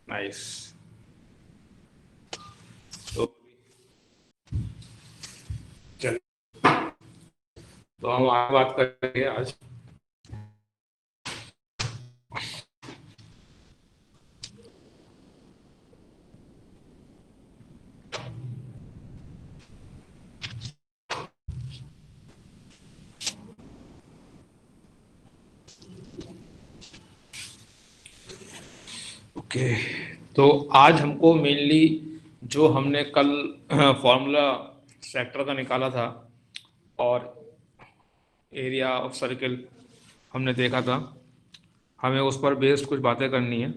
Nice. तो चल, तो हम आगे बात करेंगे आज। ओके, तो आज हमको मेनली जो हमने कल फॉर्मूला सेक्टर का निकाला था और एरिया ऑफ सर्किल हमने देखा था, हमें उस पर बेस्ड कुछ बातें करनी है।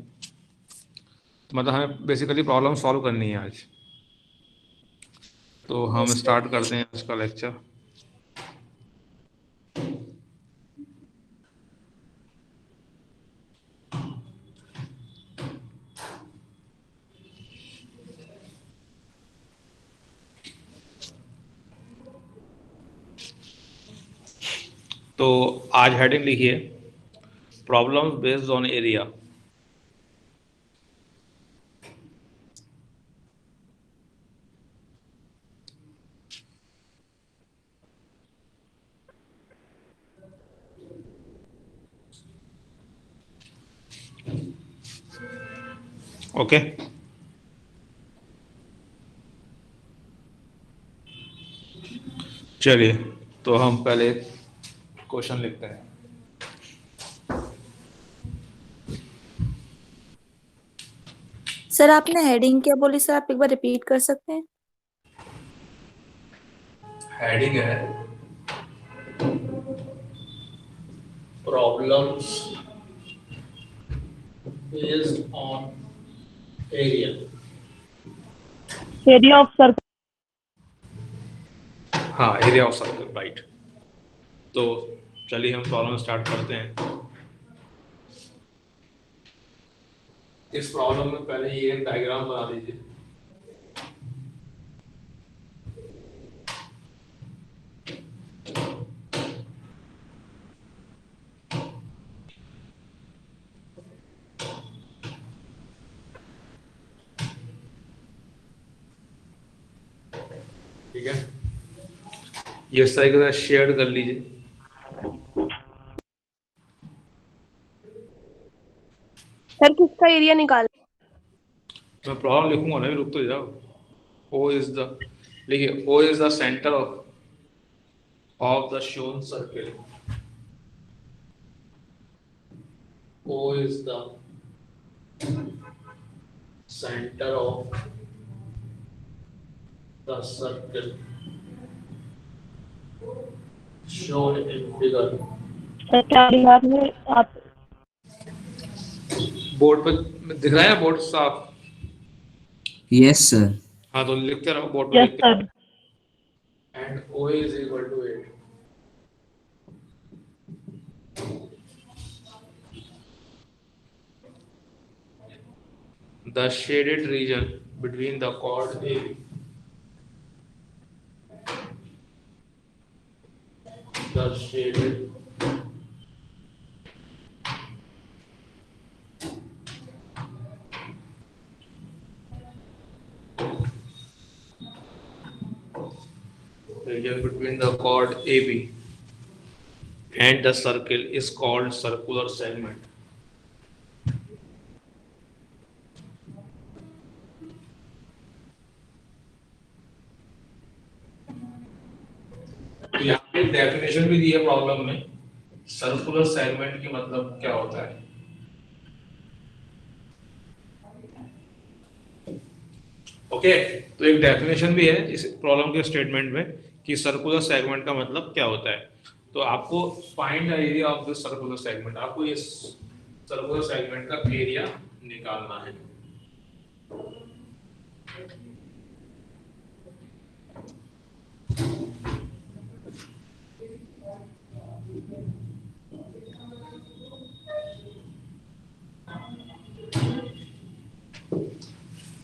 मतलब हमें बेसिकली प्रॉब्लम सॉल्व करनी है आज। तो हम यस सर। स्टार्ट करते हैं आज का लेक्चर। तो आज हेडिंग लिखिए, problems based on area. Okay, चलिए तो हम पहले क्वेश्चन लिखते हैं। सर आपने हेडिंग क्या बोली सर, आप एक बार रिपीट कर सकते हैं? हेडिंग है problems based on area. Area of circle. हाँ, एरिया ऑफ सर्कल, राइट। तो चलिए हम प्रॉब्लम स्टार्ट करते हैं। इस प्रॉब्लम में पहले ये एक डायग्राम बना दीजिए। ठीक है, ये इस तरीके से शेयर कर लीजिए। सर किसका एरिया निकाल? मैं प्रॉब्लम लिखूंगा ना, रुक तो जाओ। ओ इज द, देखिए O is the centre of the shown circle. O is the centre of the circle shown in figure। Sir क्या बिहार में आप? बोर्ड पर दिख रहा है, बोर्ड साफ? Yes sir. हाँ, तो लिखते रहो, बोर्ड पर यस लिखते सर। रहो। And O is equal to 8। The shaded region between the chord A, the shaded region between the chord AB and the circle is called circular segment। तो यहाँ पे डेफिनेशन भी दी है प्रॉब्लम में, circular segment की मतलब क्या होता है। ओके, तो एक डेफिनेशन भी है इस प्रॉब्लम के स्टेटमेंट में कि सर्कुलर सेगमेंट का मतलब क्या होता है। तो आपको find the area of the circular segment, आपको ये सर्कुलर सेगमेंट का एरिया निकालना है।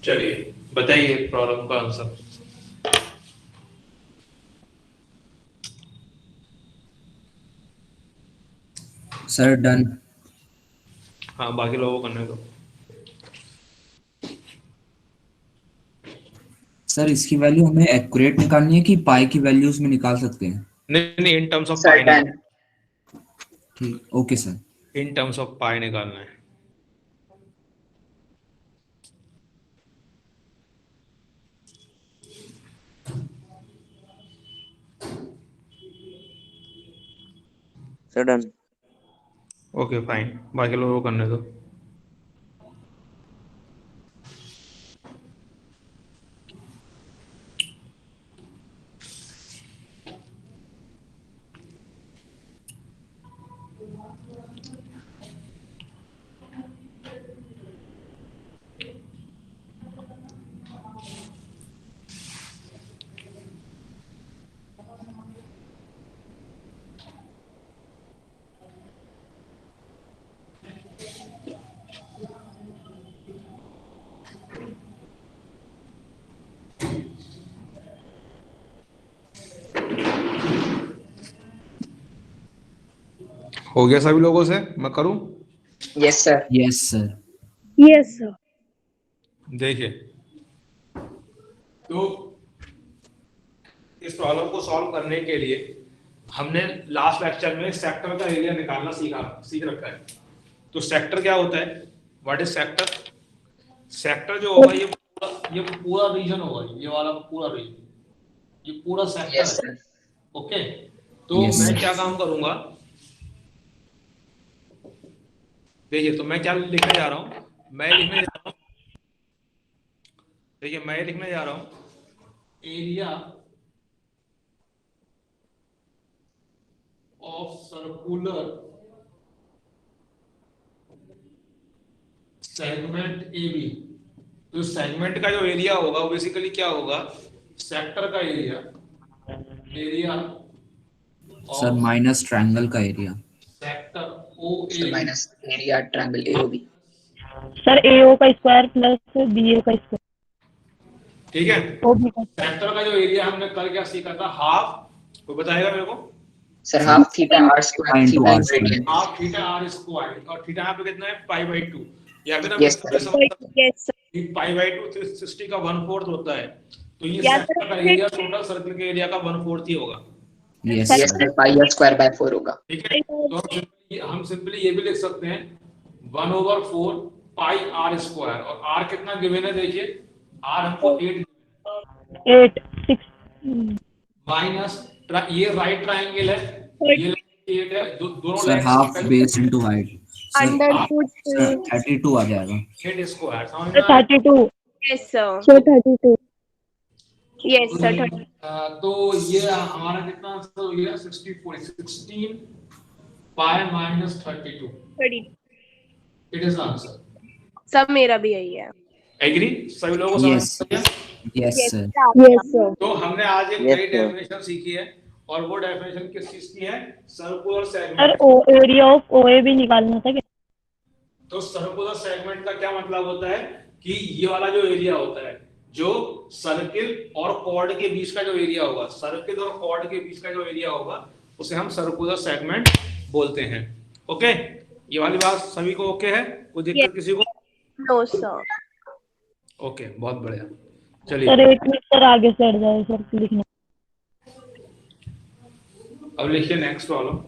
चलिए बताइए प्रॉब्लम का आंसर। Sir done. हाँ, बाकी लोगों को करने दो। सर इसकी वैल्यू हमें एक्यूरेट निकालनी है कि पाई की वैल्यूज में निकाल सकते हैं? नहीं नहीं, in terms of sir pi tan ठीक, okay sir. In terms of pi निकालना है। Sir done. ओके फाइन, बाकी लोगों को करने दो। हो गया सभी लोगों से? मैं करूं? Yes sir. Yes sir. Yes sir. देखिए, तो इस प्रॉब्लम को सॉल्व करने के लिए हमने लास्ट लेक्चर में सेक्टर का एरिया निकालना सीख रखा है। तो सेक्टर क्या होता है? What is sector? सेक्टर जो होगा ये पूरा रीजन होगा, ये वाला पूरा रीजन, ये पूरा सेक्टर यस है। सर। ओके, तो Yes, मैं sir. क्या काम करूंगा, देखिए, तो मैं क्या लिखने जा रहा हूं, मैं लिखने जा रहा हूं, देखिए मैं लिखने जा रहा हूं area of circular segment A B. तो सेगमेंट का जो एरिया होगा वो बेसिकली क्या होगा, सेक्टर का area, area sir of minus triangle का एरिया। Sector O sir A minus area triangle AOB. Sir AO का स्क्वायर प्लस BA का स्क्वायर। ठीक है। OB का। सेक्टर का जो एरिया हमने कल क्या सीखा था, हाफ, कोई बताएगा मेरे को? Sir half theta r square, theta in radian. Half theta r square, और थीटा यहाँ पे कितना है, पाई बाई 2। या फिर हम Yes, इसको sir. Yes sir. Pi by 2 360 का 1/4 होता है, तो ये या सेक्टर का एरिया टोटल सर्कल के एरिया का 1/4 ही होगा। Yes yes sir. Sir, pi r square by 4 होगा। ठीक है, तो हम सिंपली ये भी लिख सकते हैं 1/4 पाई आर स्क्वायर, और आर कितना गिवन है, देखिए आर हमको 8 8 6 माइनस ये राइट ट्रायंगल है, ये 8 है, दोनों sir legs half base into height. अंडरवुड सर 32 आ जाएगा। 8 स्क्वायर, समझ में आया? 32। Yes sir. Sir 32। Yes sir. तो ये हमारा कितना आंसर हो गया, 64 16 pi minus 32, 30। It is answer. सब मेरा भी यही है। एग्री? सभी लोगों को यस समझ में आया? Yes sir. Yes sir. तो हमने आज एक Yes, नई sir. डेफिनेशन सीखी है, और वो डेफिनेशन किस चीज की है, circular sir segment. Area of OA भी निकालना था क्या? तो सर्कुलर सेगमेंट का क्या मतलब होता है कि ये वाला जो एरिया होता है, जो सर्किल और कॉर्ड के बीच का जो एरिया होगा, सर्किल और कॉर्ड के बीच का जो एरिया होगा, उसे हम सर्कुलर सेगमेंट बोलते हैं। ओके, ये वाली बात सभी को ओके है? कोई दिक्कत किसी को? No sir. ओके, बहुत बढ़िया। सर चलिए एक मिनट सर, आगे से हट जाए सर लिखना। अब लिखिए next problem.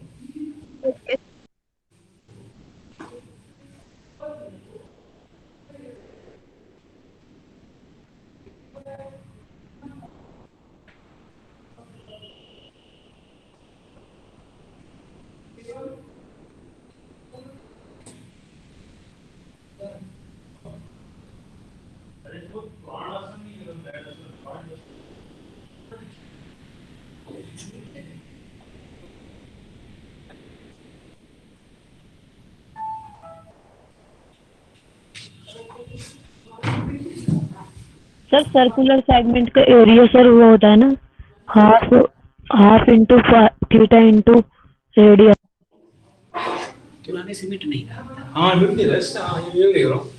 Sir circular segment का एरिया सर वो होता है ना, half into theta into radius. पुराने सीमेंट नहीं रहा। हाँ बिल्कुल, रेस्ट, हाँ ये देख रहा हूँ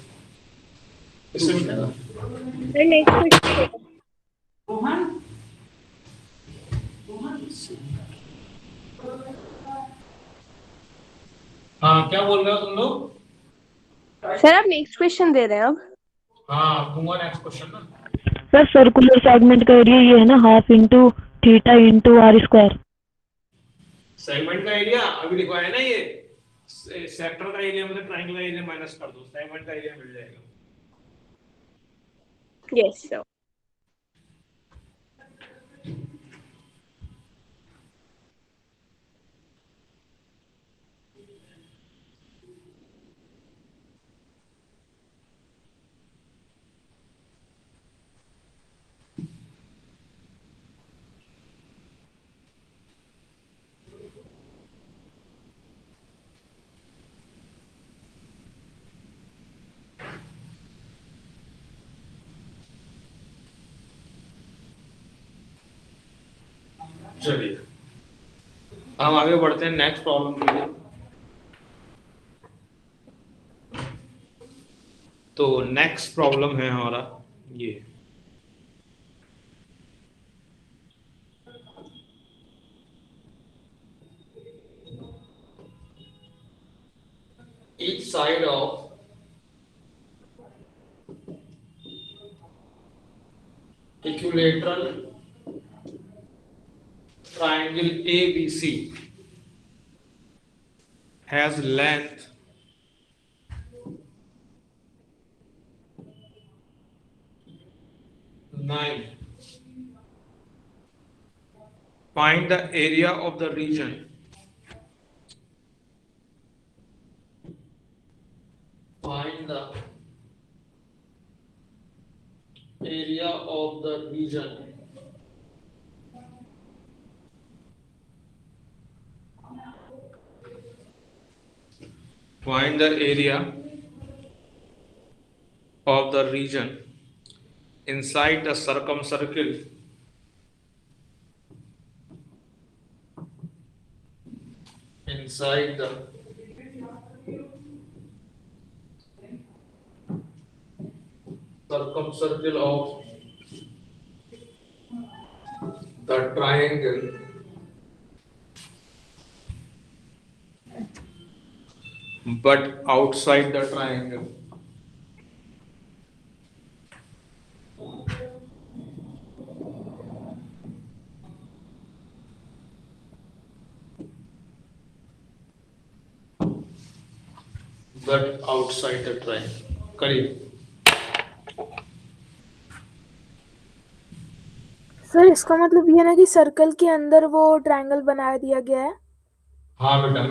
इसमें। Sir next question. हाँ क्या बोल रहे हो तुम लोग? सर आप नेक्स्ट क्वेश्चन दे रहे हैं अब? हाँ दूंगा नेक्स्ट क्वेश्चन ना। सर सर्कुलर सेगमेंट का एरिया ये है ना, half into theta into r square. Segment का एरिया अभी लिखा है ना, ये सेक्टर का एरिया मतलब ट्रायंगल का एरिया माइनस कर दो, सेगमेंट का एरिया मिल जाएगा। Yes, sir. चलिए हम आगे बढ़ते हैं नेक्स्ट प्रॉब्लम के लिए। तो नेक्स्ट प्रॉब्लम है हमारा ये, each side of equilateral triangle ABC has length 9. Find the area of the region find the area of the region inside the circumcircle of the triangle but outside the triangle. But outside the triangle. करिए। Sir इसका मतलब ये ना कि circle के अंदर वो triangle बना दिया गया है। हाँ बेटा,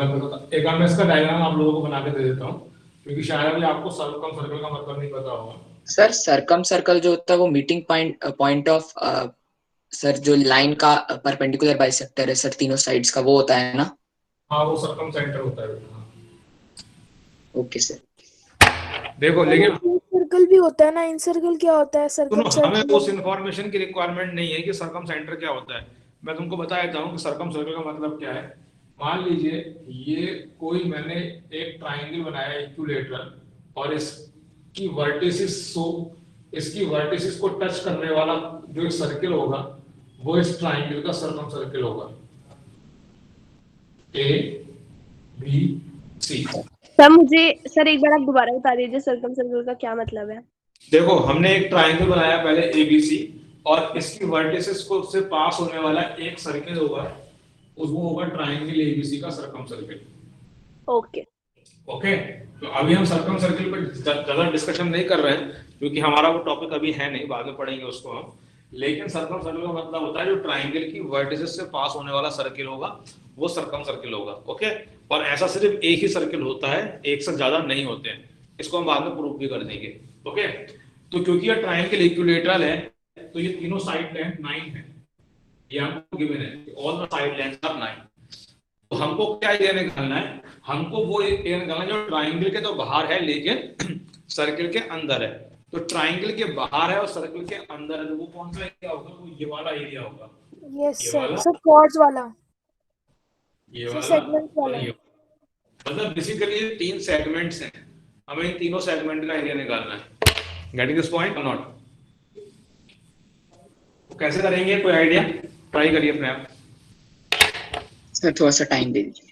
एक बार मैं इसका डायग्राम आप लोगों को बना के दे देता हूँ, क्योंकि शायद अभी आपको सर्कम सर्कल का मतलब नहीं पता होगा। सर सरकम सर्कल जो होता है वो मीटिंग पॉइंट ऑफ सर जो लाइन का परपेंडिकुलर बाइसेक्टर है सर तीनों साइड्स का, वो होता है ना? हाँ वो सर्कम सेंटर होता है बेटा। Okay sir. देखो लेकिन सर्कल भी होता है ना, इन सर्कल क्या होता है? सुनो, सर्कम हमें सर्कल उस इन्फॉर्मेशन की रिक्वायरमेंट नहीं है कि सर्कम सेंटर क्या होता है। मैं तुमको बता देता हूँ कि सर्कम सर्कल का मतलब क्या है। मान लीजिए ये कोई मैंने एक ट्राइंगल बनाया इक्विलेटरल, और इसकी वर्टिसिस को टच करने वाला जो एक सर्कल होगा वो इस ट्राइंगल का सर्कम सर्कल होगा, ABC। सर एक बार आप दोबारा बता दीजिए सर्कम सर्कल का क्या मतलब है। देखो हमने एक ट्राइंगल बनाया पहले ABC, और इसकी वर्टिसेस को से पास होने वाला एक सर्कल होगा, वो होगा ट्राइंगल ABC का सर्कम सर्कल। ओके ओके, तो अभी हम सर्कम सर्कल पर ज्यादा डिस्कशन नहीं कर रहे हैं, क्योंकि हमारा वो टॉपिक अभी है नहीं, बाद में पढ़ेंगे उसको हम। लेकिन सर्कम सर्कल का मतलब होता है जो ट्राइंगल की वर्टिसेस से पास होने वाला सर्कल होगा वो सर्कम सर्कल होगा। ओके, और ऐसा सिर्फ एक ही सर्कल होता है, एक से ज्यादा नहीं होते हैं। इसको हम बाद में प्रूव भी कर देंगे। ओके, तो क्योंकि ये ट्राइंगल इक्विलेटरल है तो ये तीनों साइड लेंथ 9 है, ये हमको गिवन है, all the side length are 9। तो हमको क्या एरिया निकालना है, हमको वो एरिया निकालना है जो ट्राइंगल के तो बाहर है लेकिन सर्कल के अंदर है। तो ट्राइंगल के बाहर है और सर्कल के अंदर है, तो वो कौन सा एरिया होगा? वो ये वाला एरिया होगा। यस ये सर, वाला, सर कॉर्ड्स वाला, ये सर वाला सेगमेंट और वाला। ये। मतलब बेसिकली ये 3 सेगमेंट्स हैं, हमें इन तीनों सेगमेंट का एरिया निकालना है। गेटिंग दिस पॉइंट और नॉट? कैसे करेंगे, कोई आइडिया? ट्राई करिए अपने आप। सर थोड़ा सा टाइम दे दीजिए।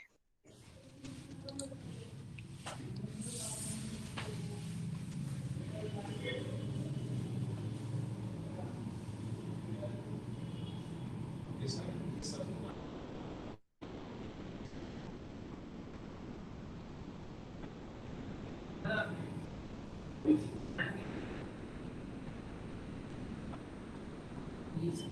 अच्छा,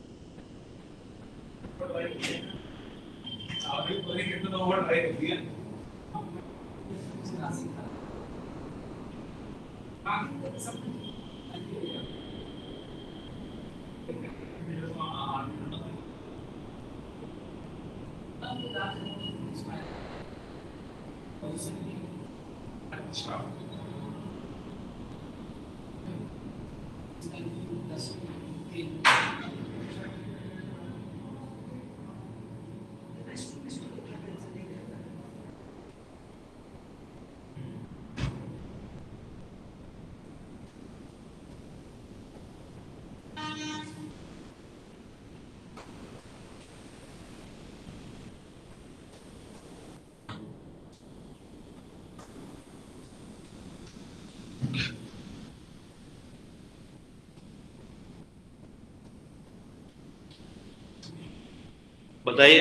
बताइए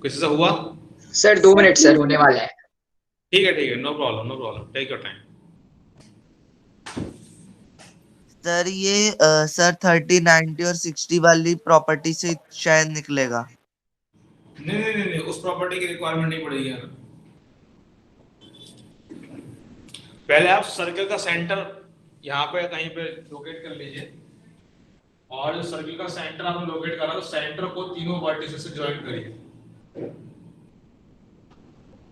किसी से हुआ? सर 2 मिनट सर होने वाला है। ठीक है, no problem, no problem, take your time. Sir ये सर 30, 90 और 60 वाली प्रॉपर्टी से शायद निकलेगा। नहीं, उस प्रॉपर्टी की रिक्वायरमेंट नहीं पड़ेगी यार। पहले आप सर्कल का सेंटर यहाँ पे कहीं पे लोकेट कर लीजिए, और जो सर्कल का सेंटर आपने लोकेट करा तो सेंटर को तीनों वर्टिसेस से ज्वाइन करिए।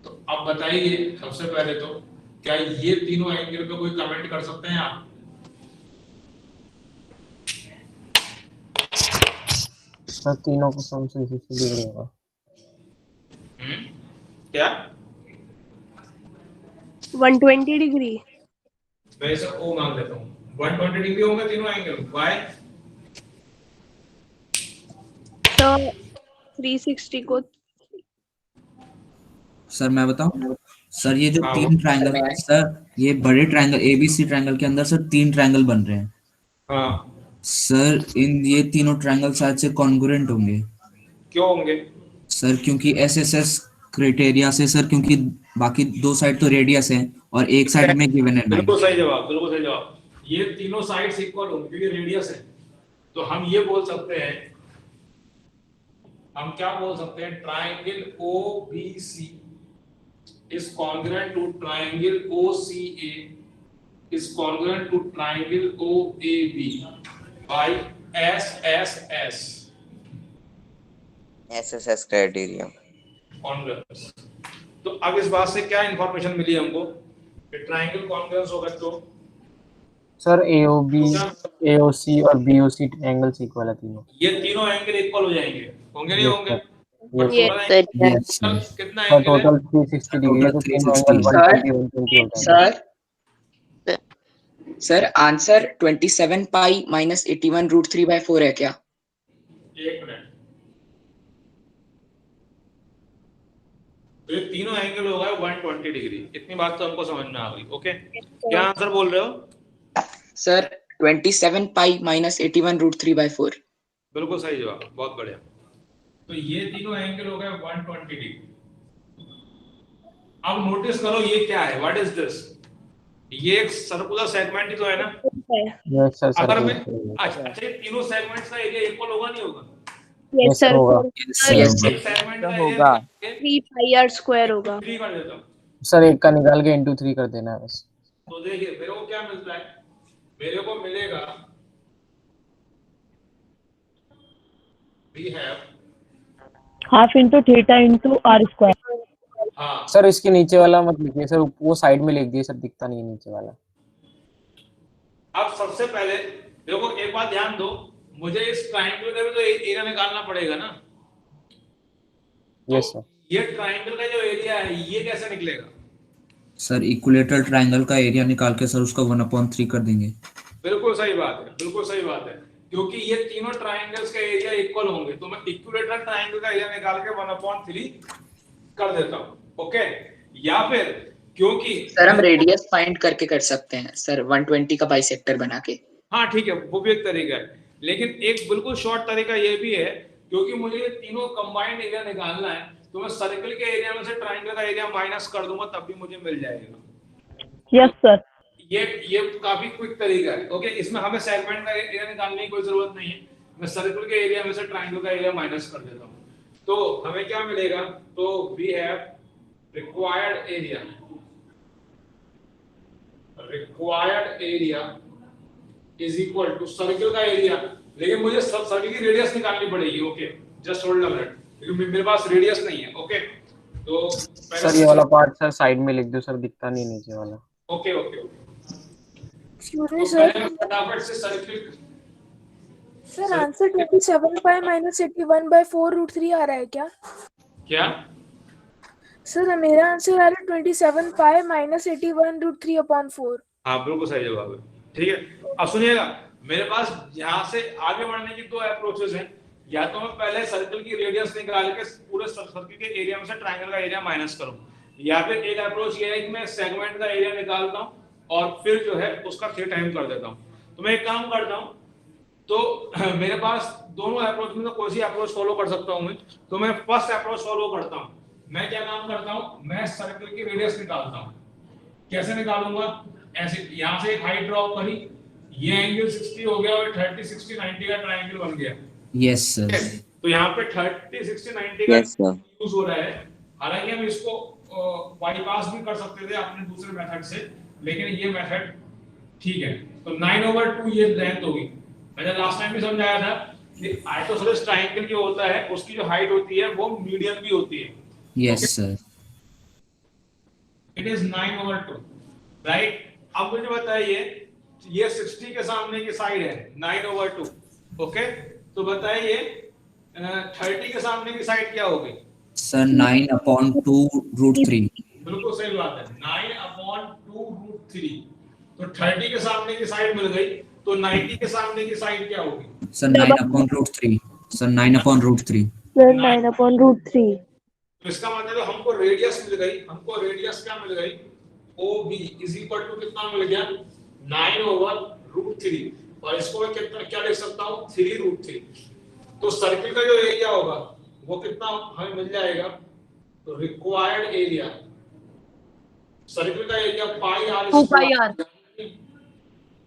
तो अब बताइए सबसे पहले तो क्या ये तीनों एंगल पे कोई कमेंट कर सकते हैं आप? सर तीनों को सम से 60 डिग्री होगा। क्या 120 डिग्री? मैं इसे ओ मान लेता हूँ। 120 डिग्री होंगे तीनों एंगल। व्हाई? तो 360 को सर मैं बताऊं? सर ये जो हाँ, तीन ट्रायंगल है सर, ये बड़े ट्रायंगल एबीसी ट्रायंगल के अंदर सर 3 ट्रायंगल बन रहे हैं। हाँ, सर ये तीनों ट्रायंगल शायद से कॉन्ग्रुएंट होंगे। क्यों होंगे? सर क्योंकि एसएसएस क्राइटेरिया से सर, क्योंकि बाकी 2 साइड तो रेडियस है और एक साइड में गिवन है 9। बिल्कुल सही जवाब, बिल्कुल सही जवाब। ये तीनों साइड्स इक्वल होंगे क्योंकि रेडियस है। तो हम ये बोल सकते हैं, हम क्या बोल सकते हैं, triangle OBC is congruent to triangle OCA is congruent to triangle OAB by SSS criteria. Congruence. तो अब इस बात से क्या इंफॉर्मेशन मिली हमको कि ट्रायंगल कॉन्ग्रुएंस होगा तो सर AOB, AOC और BOC एंगल्स इक्वल है तीनों। ये तीनों एंगल इक्वल हो जाएंगे, होंगे नहीं होंगे? Yes sir. कितना और एंगल है? टोटल 360 डिग्री है, तो तीनों एंगल 120 120 हो जाएंगे। Sir answer 27 pi minus 81 root 3/4 है क्या? एक मिनट, तो ये तीनों एंगल होगा 120 डिग्री। इतनी बात तो हमको समझ में आ गई। ओके, क्या आंसर बोल रहे हो? Sir 27 pi minus 81 root 3/4। बिल्कुल सही जवाब, बहुत बढ़िया। तो ये तीनों एंगल हो गए 120 डिग्री। अब नोटिस करो ये क्या है, व्हाट इज दिस? ये एक सर्कुलर सेगमेंट ही तो है ना? Yes sir. अगर मैं अच्छा तीनों सेगमेंट्स का एरिया इक्वल होगा नहीं होगा? यस सर होगा। एक सेगमेंट का होगा। एरिया 3 पाई आर स्क्वायर होगा। 3 कर देता हूं। सर एक का निकाल के into 3 कर देना है बस। तो देखिए मेरे को क्या मिलता है, मेरे को मिलेगा we have half into theta into r square. हाँ सर इसके नीचे वाला मत लिखिए सर, वो साइड में लिख दिए सर, दिखता नहीं है नीचे वाला। अब सबसे पहले देखो एक बात ध्यान दो, मुझे इस ट्रायंगल का भी तो एरिया निकालना पड़ेगा ना। Yes sir. ये ट्रायंगल का जो एरिया है ये कैसे निकलेगा? सर इक्विलेटरल ट्रायंगल का एरिया निकाल के सर उसका 1/3 कर देंगे। बिल्कुल सही बात है, बिल्कुल सही बात है, क्योंकि ये तीनों ट्रायंगल्स का एरिया इक्वल होंगे तो मैं इक्विलेटरल ट्रायंगल का एरिया निकाल के 1/3 कर देता हूं। ओके, या फिर क्योंकि सर हम रेडियस फाइंड करके कर सकते हैं सर 120 का बाइसेक्टर बना के। हाँ ठीक है, वो भी एक तरीका है, लेकिन एक बिल्कुल शॉर्ट तरीका ये भी है, क्योंकि मुझे ये तीनों कंबाइंड एरिया निकालना है तो मैं सर्कल के एरिया में से ट्रायंगल का एरिया माइनस कर दूंगा तब भी मुझे मिल जाएगा। Yes sir. ये काफी क्विक तरीका है। ओके, इसमें हमें सेगमेंट का एरिया निकालने की कोई जरूरत नहीं है, मैं सर्कल के एरिया में से ट्राइंगल का एरिया माइनस कर देता हूँ, तो हमें क्या मिलेगा? तो we have required area is equal to circle का एरिया, लेकिन मुझे सर्कल की रेडियस निकालनी पड़ेगी। Okay, just hold a minute, क्योंकि मेरे पास रेडियस नहीं है। ओके, तो सर ये वाला पार्ट सर साइड में लिख दो सर, दिखता नहीं नीचे वाला। ओके ओके ओके, एक्सक्यूज तो मी सर, पहले मैं फटाफट से circle sir answer 27 pi minus 81 by 4 root 3 आ रहा है क्या? क्या? सर मेरा आंसर आ रहा है 27 पाई माइनस 81 रूट 3 अपॉन 4। हाँ बिल्कुल सही जवाब है। ठीक है, अब सुनिएगा, मेरे पास यहाँ से आगे बढ़ने की दो अप्रोचेस हैं। या तो मैं पहले सर्कल की रेडियस निकाल के पूरे सर्कल के एरिया में से ट्राइंगल का एरिया माइनस करूं, या फिर एक अप्रोच ये है कि मैं सेगमेंट का एरिया निकालता हूं और फिर जो है उसका थीटा टाइम कर देता हूं। तो मैं एक काम करता हूं, तो मेरे पास दोनों अप्रोच में तो कोई सी अप्रोच फॉलो कर सकता हूं मैं, तो मैं फर्स्ट अप्रोच फॉलो करता हूं। मैं क्या काम करता हूं, मैं सर्कल की रेडियस निकालता हूं। कैसे निकालूंगा? ऐसे यहां से एक हाइट ड्रॉप करी, ये एंगल 60 हो गया और 30 60 90 का ट्रायंगल बन गया। Yes sir. तो यहाँ पे 30 60 90 का यूज हो रहा है। हालांकि हम इसको बाईपास भी कर सकते थे अपने दूसरे मेथड से, लेकिन ये मेथड ठीक है। तो 9/2 ये लेंथ होगी। मैंने लास्ट टाइम भी समझाया था कि आइसोसेलेस ट्रायंगल जो होता है उसकी जो हाइट होती है वो मीडियन भी होती है। Yes sir. It is 9/2, right? अब मुझे बताइए, ये 60 के सामने की साइड है 9/2। ओके, तो बताइए 30 के सामने की साइड क्या होगी? Sir 9/2 root 3। बिल्कुल सही बात है, 9/2 रूट 3। तो 30 के सामने की साइड मिल गई, तो 90 के सामने की साइड क्या होगी? सर 9/√3। सर 9/√3। सर 9/√3। तो इसका मतलब हमको रेडियस मिल गई। हमको रेडियस क्या मिल गई? OB इज इक्वल टू कितना मिल गया? 9/√3। और इसको मैं कितना क्या लिख सकता हूँ? 3√3। तो सर्किल का जो एरिया होगा वो कितना हमें मिल जाएगा? तो रिक्वायर्ड एरिया सर्किल का area pi r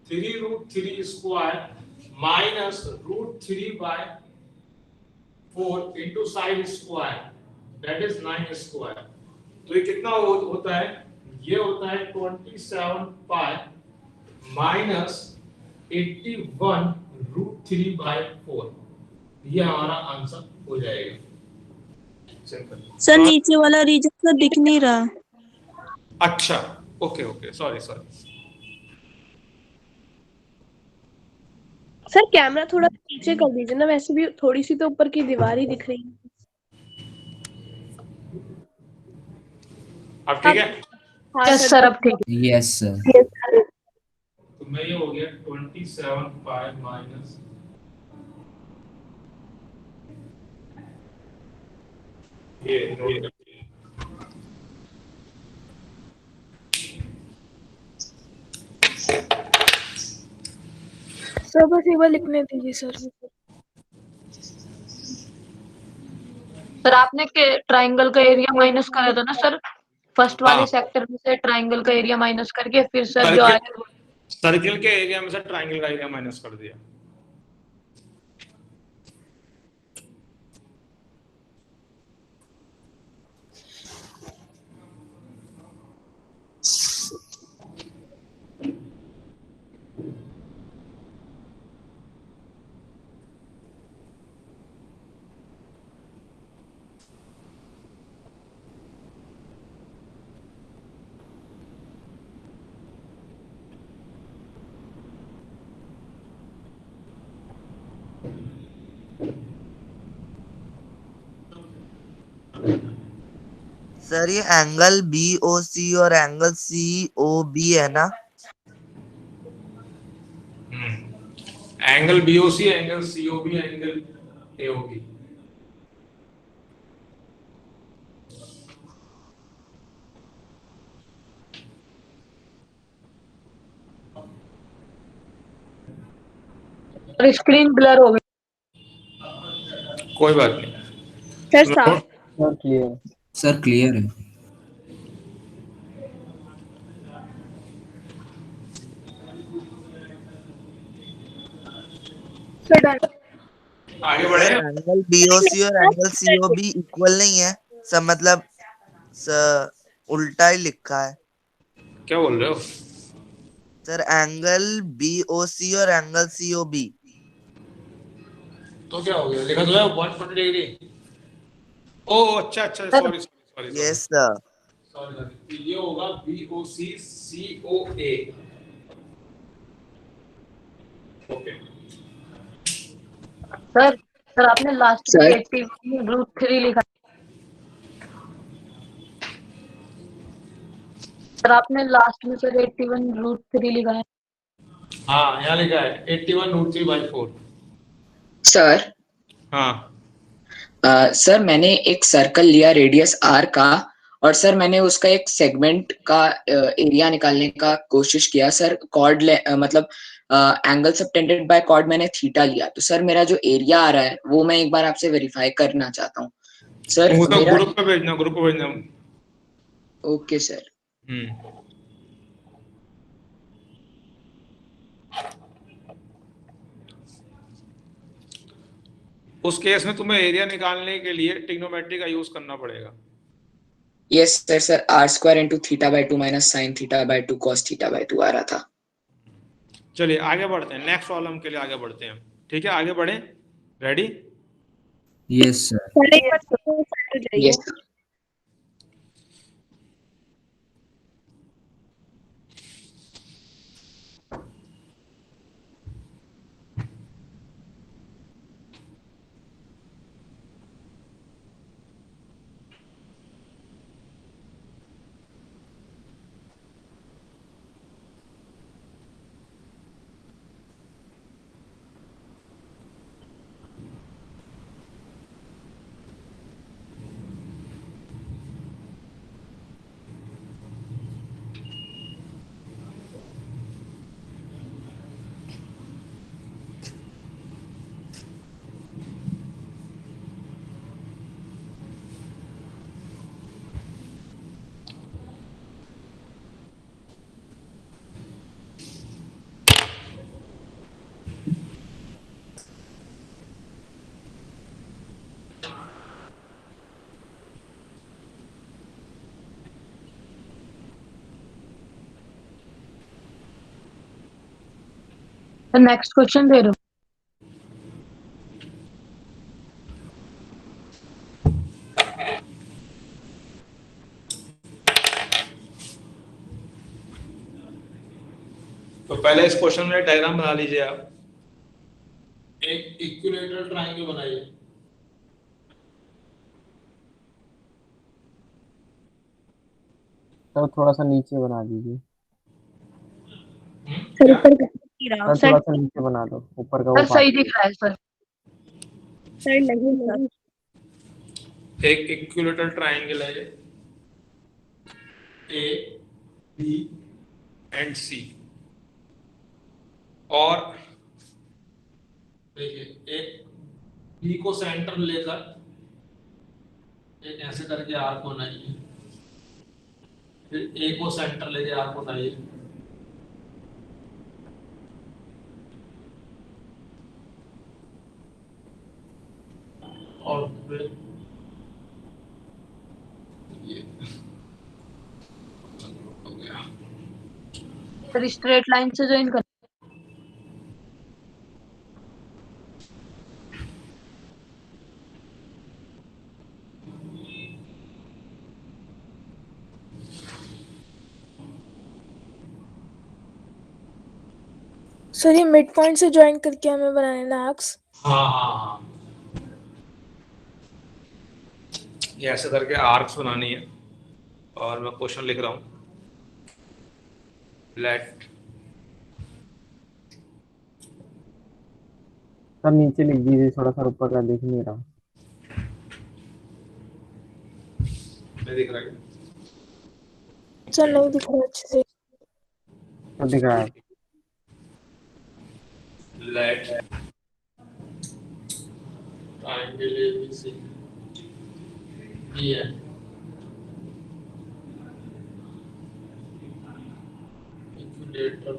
3√3 square minus √3/4 into side square, that is 9 square. तो ये कितना होता है? ये होता है 27 पाई माइनस 81 √3/4। ये हमारा आंसर हो जाएगा। सर नीचे वाला रीजन तो दिख नहीं रहा। अच्छा, okay okay, sorry. Sir camera थोड़ा नीचे कर दीजिए ना, वैसे भी थोड़ी सी तो ऊपर की दीवार ही दिख रही है। अब ठीक है? हाँ सर, अब ठीक यस सर। तो मैं ये हो गया 27 पाई माइनस ये नोट करते हैं। सर बस एक बार लिखने दीजिए सर। सर आपने ट्राइंगल का एरिया माइनस करा था ना सर, फर्स्ट वाले हाँ। सेक्टर में से ट्राइंगल का एरिया माइनस करके फिर सर जो आया सर्किल के एरिया में से ट्राइंगल का एरिया माइनस कर दिया। सर ये एंगल BOC और एंगल COB है ना? Angle BOC, angle COB, angle AOB। Screen blur हो गई। कोई बात नहीं सर साफ। Sir clear. सर क्लियर है। Sir done. आगे बढ़े। एंगल बीओसी और एंगल सीओबी इक्वल नहीं है सब, मतलब उल्टा ही लिखा है क्या बोल रहे हो? सर। एंगल बीओसी और एंगल सीओबी। तो क्या हो गया, लिखा तो है 120 डिग्री। ओ अच्छा अच्छा, sir sorry sorry sorry yes sir. Sorry, ये होगा BOC COA। Okay. Sir sir आपने लास्ट में सर 81√3 लिखा। सर आपने लास्ट में सर 81√3 लिखा है। हाँ यहाँ लिखा है 81√3/4। सर हाँ सर मैंने एक सर्कल लिया रेडियस r का, और सर मैंने उसका एक सेगमेंट का एरिया निकालने का कोशिश किया सर। कॉर्ड मतलब एंगल सबटेंडेड बाय कॉर्ड मैंने थीटा लिया, तो सर मेरा जो एरिया आ रहा है वो मैं एक बार आपसे वेरीफाई करना चाहता हूँ सर। तुमको तो मेरा ग्रुप पे भेजना। Okay sir. उस केस में तुम्हें एरिया निकालने के लिए ट्रिग्नोमेट्री का यूज करना पड़ेगा। Yes sir. Sir r² into θ/2 minus sine θ/2 cos θ/2 आ रहा था। चलिए आगे बढ़ते हैं, नेक्स्ट प्रॉब्लम के लिए आगे बढ़ते हैं। ठीक है आगे बढ़े। रेडी? Yes sir. सर एक बार तो साइड हो जाइए। Yes sir. Sir next question दे रहे हो। तो पहले इस क्वेश्चन में डायग्राम बना लीजिए आप। एक इक्विलेटरल ट्रायंगल बनाइए। तो थोड़ा सा नीचे बना दीजिए। सर क्या? ऊपर का नहीं रहा, सर थोड़ा सा नीचे बना दो, ऊपर का वो सर पार्ट। सही दिख रहा है सर। सर नहीं सर। एक इक्विलेटरल ट्रायंगल है A B and C, और देखिए एक B को सेंटर लेकर एक ऐसे करके आर्क बनाइए, फिर A को सेंटर लेके आर्क बनाइए, और फिर ये हो गया। सर स्ट्रेट लाइन से ज्वाइन कर। सर ये मिड पॉइंट से ज्वाइन करके हमें बनाना है आर्क्स। हाँ ये ऐसे करके आर्क्स बनानी है, और मैं क्वेश्चन लिख रहा हूँ। लेट सर नीचे लिख दीजिए, थोड़ा सा ऊपर का दिख नहीं रहा। नहीं दिख रहा है? सर नहीं दिख रहा अच्छे से। तो दिख रहा है। लेट ट्रायंगल ABC ये equilateral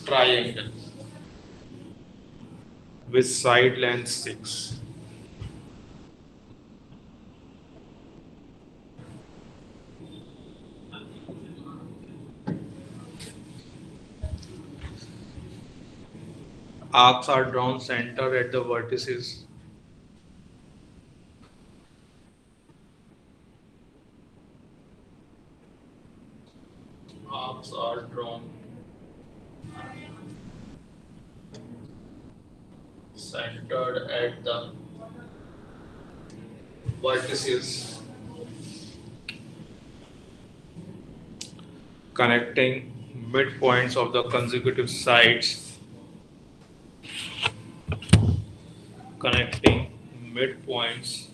triangle with side length 6. Arcs are drawn center at the vertices. Arcs are drawn centered at the vertices, connecting midpoints of the consecutive sides. Connecting midpoints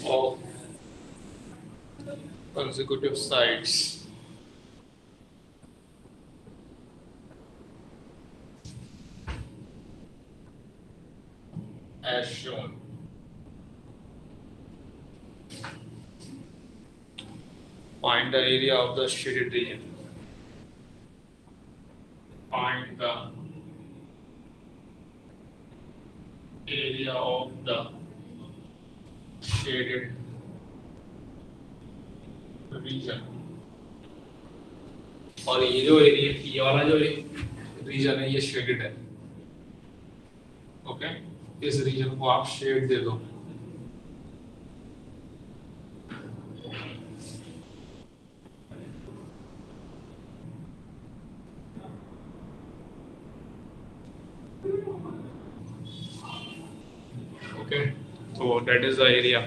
of consecutive sides as shown. Find the area of the shaded region. Find the area of the shaded region. और ये जो area, ये वाला जो reason है, ये shaded है. Okay, इस रीजन को आप शेड दे दो. Okay, so that is the area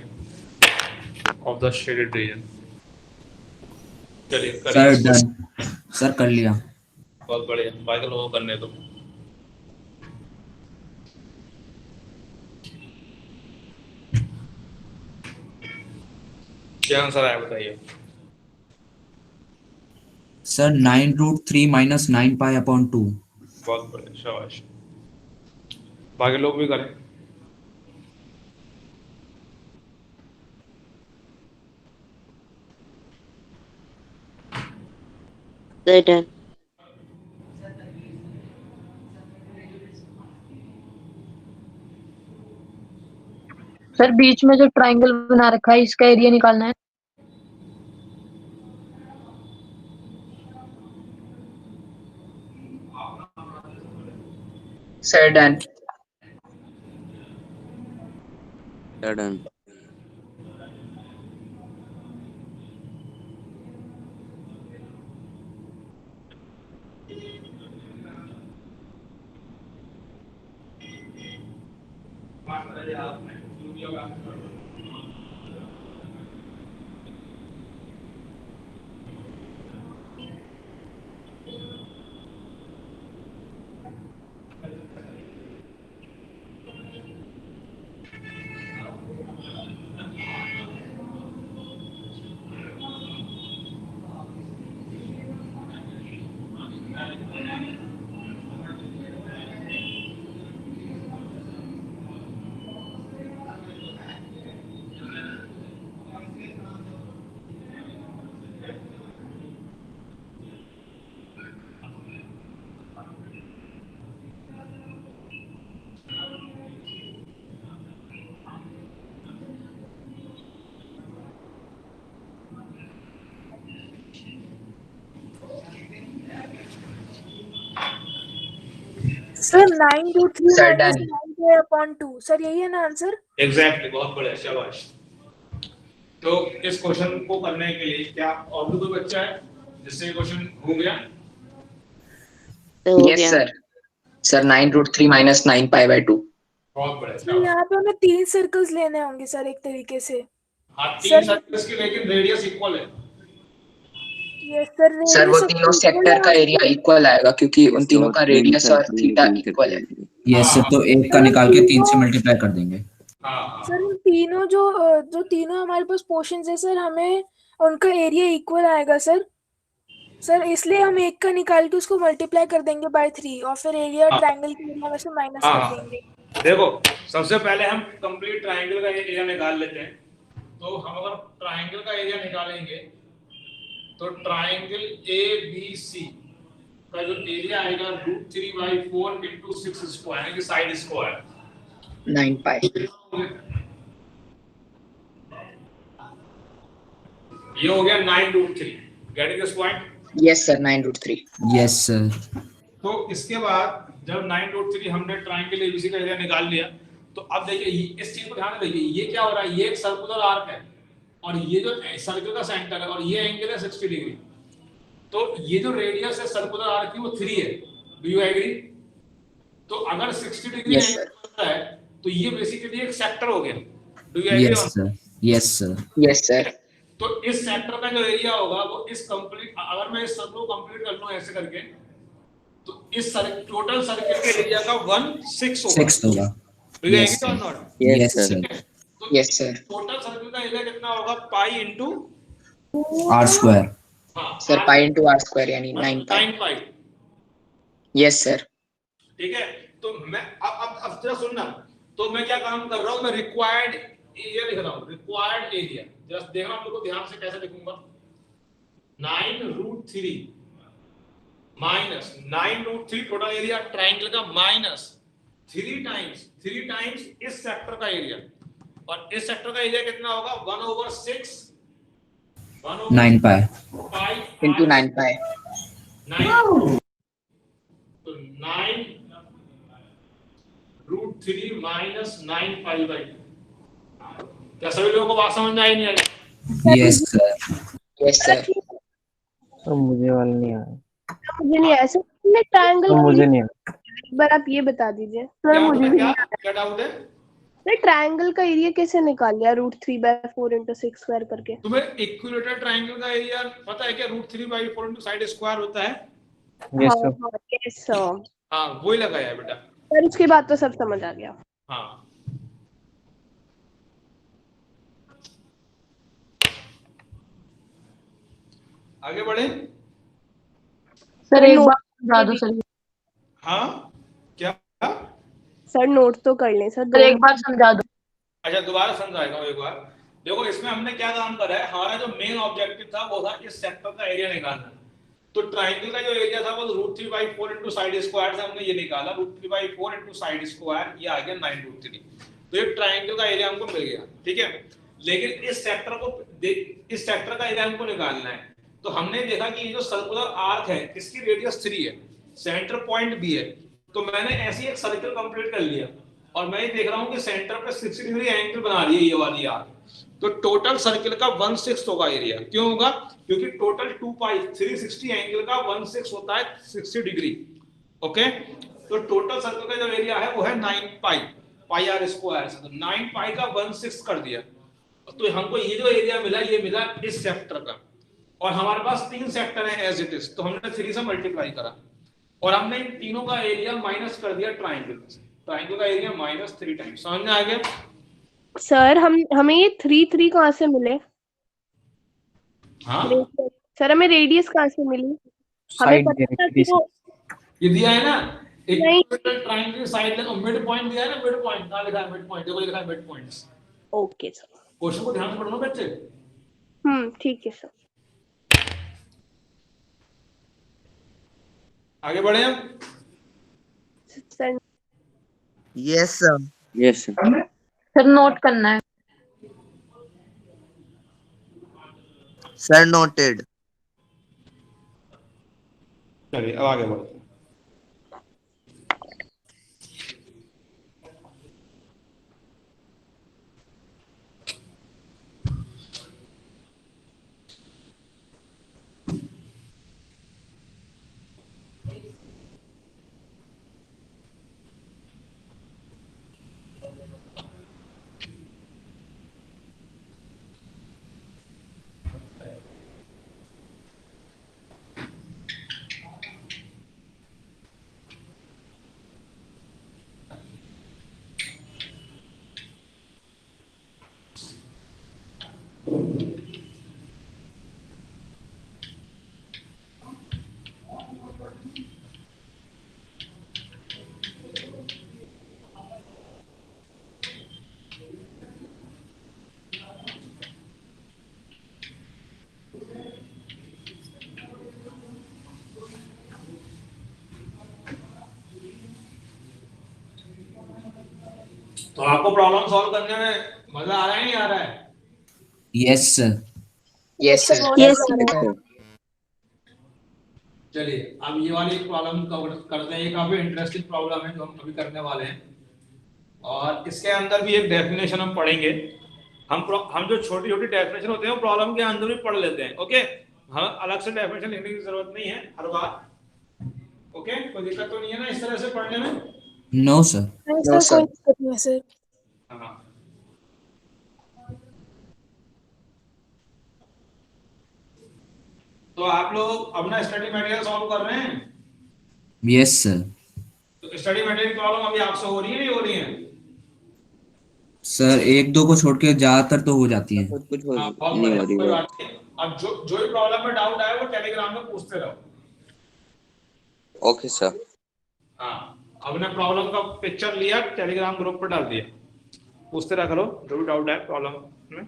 of the shaded region. चलिए सर डन. सर कर लिया. बहुत बढ़िया. बाकी लोगों को करने दो. क्या आंसर आया बताइए. Sir 9√3 - 9 pi upon 2. बहुत बढ़िया, शाबाश. बाकी लोग भी करें. Done. सर बीच में जो ट्रायंगल बना रखा है इसका एरिया निकालना है. Sir, done. Done. Sir 9√3 Sir, - done. 9 upon 2. Sir यही है ना आंसर. एग्जैक्टली, बहुत बढ़िया, शाबाश. तो इस क्वेश्चन को करने के लिए क्या और भी कोई बच्चा है जिससे क्वेश्चन हो गया? Yes, sir. Sir, 9√3 - 9 pi by 2. बहुत बढ़िया. सर यहाँ पे हमें 3 सर्कल्स लेने होंगे सर एक तरीके से. हाँ, सर- 3 सर्कल्स की, लेकिन रेडियस इक्वल है. Yes sir. सर, वो तीनों सेक्टर का एरिया इक्वल आएगा क्योंकि उन तीनों का रेडियस और थीटा इक्वल है. यस सर, तो एक का निकाल के 3 से मल्टीप्लाई कर देंगे. हाँ, सर तीनों जो तीनों हमारे पास पोर्शंस है सर, हमें उनका एरिया इक्वल आएगा सर. सर इसलिए हम एक का निकाल के उसको मल्टीप्लाई कर देंगे बाय 3 और फिर एरिया हाँ। ट्रायंगल के एरिया में से माइनस हाँ। कर देंगे. देखो सबसे पहले हम कंप्लीट ट्रायंगल का एरिया निकाल लेते हैं. तो हम अगर ट्राइंगल का एरिया निकालेंगे तो ट्राइंगल ABC का जो एरिया आएगा √3/4 × 6 स्क्वायर यानी कि साइड स्क्वायर 9 पाई। ये हो गया 9√3। Getting this point? Yes sir, 9√3। Yes sir. तो इसके बाद जब 9√3 हमने ट्राइंगल ABC का एरिया निकाल लिया, तो अब देखिए इस चीज को ध्यान में देखिए, ये क्या हो रहा है, ये एक सर्कुलर आर्क है और ये जो सर्कल का सेंटर है और ये एंगल है 60 डिग्री। तो ये जो रेडियस है सर्कुलर आर्क की वो 3 है। Do you agree? तो अगर 60 डिग्री Yes, एंगल बनता है तो ये बेसिकली एक सेक्टर हो गया। Do you agree? Yes sir. Yes sir. Yes sir. तो इस सेक्टर का जो एरिया होगा वो इस कंप्लीट, अगर मैं इस सर्कल को कंप्लीट कर लूं ऐसे करके, तो इस टोटल सर्कल के एरिया का 1/6 होगा। 6 होगा। डू यू Yes, एग्री और नॉट? Yes sir. तो यस सर। टोटल सर्कल का एरिया कितना होगा? Pi into R²। Sir pi into R² यानी 9 पाई। 9 पाई। Yes sir. ठीक है, तो मैं अब जरा सुनना, तो मैं क्या काम कर रहा हूं, मैं रिक्वायर्ड एरिया लिख रहा हूं, रिक्वायर्ड एरिया। जस्ट देखना आप लोगों को ध्यान से कैसे लिखूंगा। 9√3 माइनस 9√3 टोटल एरिया ट्रायंगल का माइनस 3 टाइम्स इस सेक्टर का एरिया, और इस सेक्टर का एरिया कितना होगा? 1/6 9 पाई इंटू 9 पाई। 9 तो 9√3 माइनस 9 पाई बाई। क्या सभी लोगों को बात समझ में आई नहीं आई? Yes sir. Yes sir. तो मुझे वाला नहीं आया। मुझे नहीं आया सर, मैं ट्रायंगल तो मुझे नहीं आया। एक बार आप ये बता दीजिए सर। क्या मुझे भी क्या नहीं आया। क्या डाउट है? मैं ट्रायंगल का एरिया कैसे निकाल लिया √3/4 × 6 स्क्वायर करके? तुम्हें इक्विलेटरल ट्रायंगल का एरिया पता है क्या? √3/4 इंटू साइड स्क्वायर होता है। यस हाँ सर। हाँ यस सर। हाँ वही लगाया है बेटा। सर उसके बाद तो सब समझ आ गया। हाँ आगे बढ़े। सर एक नोट बार समझा दो सर। हाँ क्या? सर नोट तो कर लें सर। सर एक बार समझा दो। अच्छा दोबारा समझाएगा एक बार। देखो इसमें हमने क्या काम करा है, हमारा जो मेन ऑब्जेक्टिव था वो था इस सेक्टर का एरिया निकालना। तो ट्रायंगल का जो एरिया था वो √3/4 इंटू साइड स्क्वायर से हमने ये निकाला, √3/4 इंटू साइड स्क्वायर, ये आ गया 9√3। तो ये ट्रायंगल का एरिया हमको मिल गया। ठीक है, लेकिन इस सेक्टर का एरिया हमको निकालना है। तो हमने देखा कि ये जो सर्कुलर आर्क है इसकी रेडियस 3 है, सेंटर पॉइंट B है। तो मैंने ऐसी एक सर्कल कंप्लीट कर लिया और मैं ये देख रहा हूं कि सेंटर पे 60 डिग्री एंगल बना रही है ये वाली आर्क। तो टोटल सर्कल का 1/6 होगा एरिया। क्यों होगा? क्योंकि टोटल 2 पाई 360 एंगल का 1/6 होता है 60 डिग्री। ओके, तो टोटल सर्कल का जो एरिया है वो है 9 पाई R स्क्वायर से। तो 9 पाई का 1/6 कर दिया, तो हमको ये जो एरिया मिला ये मिला इस सेक्टर का। और हमारे पास 3 सेक्टर है एज इट इज, तो हमने 3 से मल्टीप्लाई करा और हमने इन तीनों का एरिया माइनस कर दिया ट्रायंगल से। ट्रायंगल का एरिया -3 टाइम्स। समझ में आ गया? सर हमें ये 3 कहाँ से मिले? हाँ सर हमें रेडियस कहाँ से मिली? हमें साइड पता था कि वो ये दिया है ना, नहीं। इक्विलेटरल ट्रायंगल की साइड लाइन और मिड पॉइंट दिया है ना। मिड पॉइंट कहां लिखा है? मिड पॉइंट देखो, लिखा है mid points. Okay sir. Question को ध्यान से पढ़ना बच्चे। ठीक है सर। आगे बढ़े हम। Sir yes sir. Yes sir. Sir note करना है। Sir noted. चलिए अब आगे बढ़ते हैं। तो आपको प्रॉब्लम सॉल्व करने में मजा आ रहा है नहीं आ रहा है? Yes sir. Yes sir. Yes चलिए अब ये वाली प्रॉब्लम कवर करते हैं। ये काफी इंटरेस्टिंग प्रॉब्लम है जो हम अभी करने वाले हैं, और इसके अंदर भी एक डेफिनेशन हम पढ़ेंगे। हम जो छोटी छोटी डेफिनेशन होते हैं वो प्रॉब्लम के अंदर भी पढ़ लेते हैं। ओके, हम अलग से डेफिनेशन लिखने की जरूरत नहीं है हर बार। ओके, कोई दिक्कत तो नहीं है ना इस तरह से पढ़ने में? No sir. नहीं सर, कोई दिक्कत नहीं है सर। हाँ, तो आप लोग अपना स्टडी मटेरियल सॉल्व कर रहे हैं? Yes sir. तो स्टडी मटेरियल प्रॉब्लम अभी आपसे हो रही है नहीं हो रही है? सर एक दो को छोड़ के ज्यादातर तो हो जाती है। कुछ हाँ, बहुत नहीं बढ़िया, हो रही कोई है। बात नहीं। अब जो भी प्रॉब्लम में डाउट आए वो टेलीग्राम में पूछते रहो। Okay sir. हाँ, हमने प्रॉब्लम का पिक्चर लिया, टेलीग्राम ग्रुप पर डाल दिया, पूछते रहा करो जो भी डाउट है प्रॉब्लम में।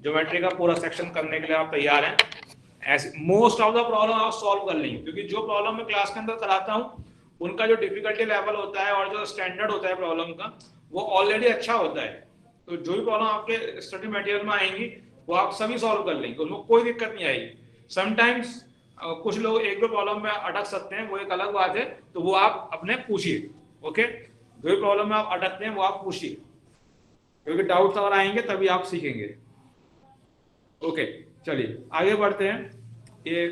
ज्योमेट्री का पूरा सेक्शन करने के लिए आप तैयार हैं? ऐसे मोस्ट ऑफ द प्रॉब्लम आप सॉल्व कर लेंगे, क्योंकि जो प्रॉब्लम मैं क्लास के अंदर कराता हूँ उनका जो डिफिकल्टी लेवल होता है और जो स्टैंडर्ड होता है प्रॉब्लम का वो ऑलरेडी अच्छा होता है। तो जो भी प्रॉब्लम आपके स्टडी मटेरियल में आएंगी वो आप सभी सॉल्व कर लेंगे, उसमें कोई दिक्कत नहीं आएगी। समटाइम्स कुछ लोग एक दो प्रॉब्लम में अटक सकते हैं, वो एक अलग बात है, तो वो आप अपने पूछिए। ओके, जो भी प्रॉब्लम में आप अटकते हैं वो आप पूछिए, क्योंकि डाउट्स अगर आएंगे तभी आप सीखेंगे। ओके, चलिए आगे बढ़ते हैं। ये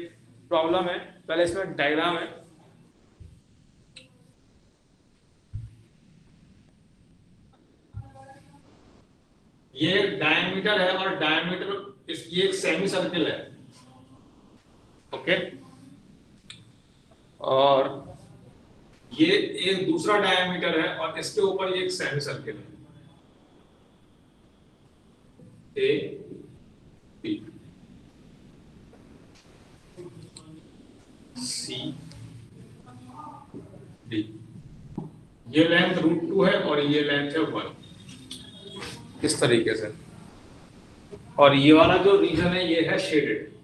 प्रॉब्लम है, पहले इसमें डायग्राम है। ये डायमीटर है और डायमीटर ये एक सेमी सर्किल है। ओके, और ये एक दूसरा डायमीटर है और इसके ऊपर ये एक सेमी सर्किल है ए बी सी डी। ये लेंथ √2 है और ये लेंथ है 1, इस तरीके से। और ये वाला जो रीजन है ये है शेडेड।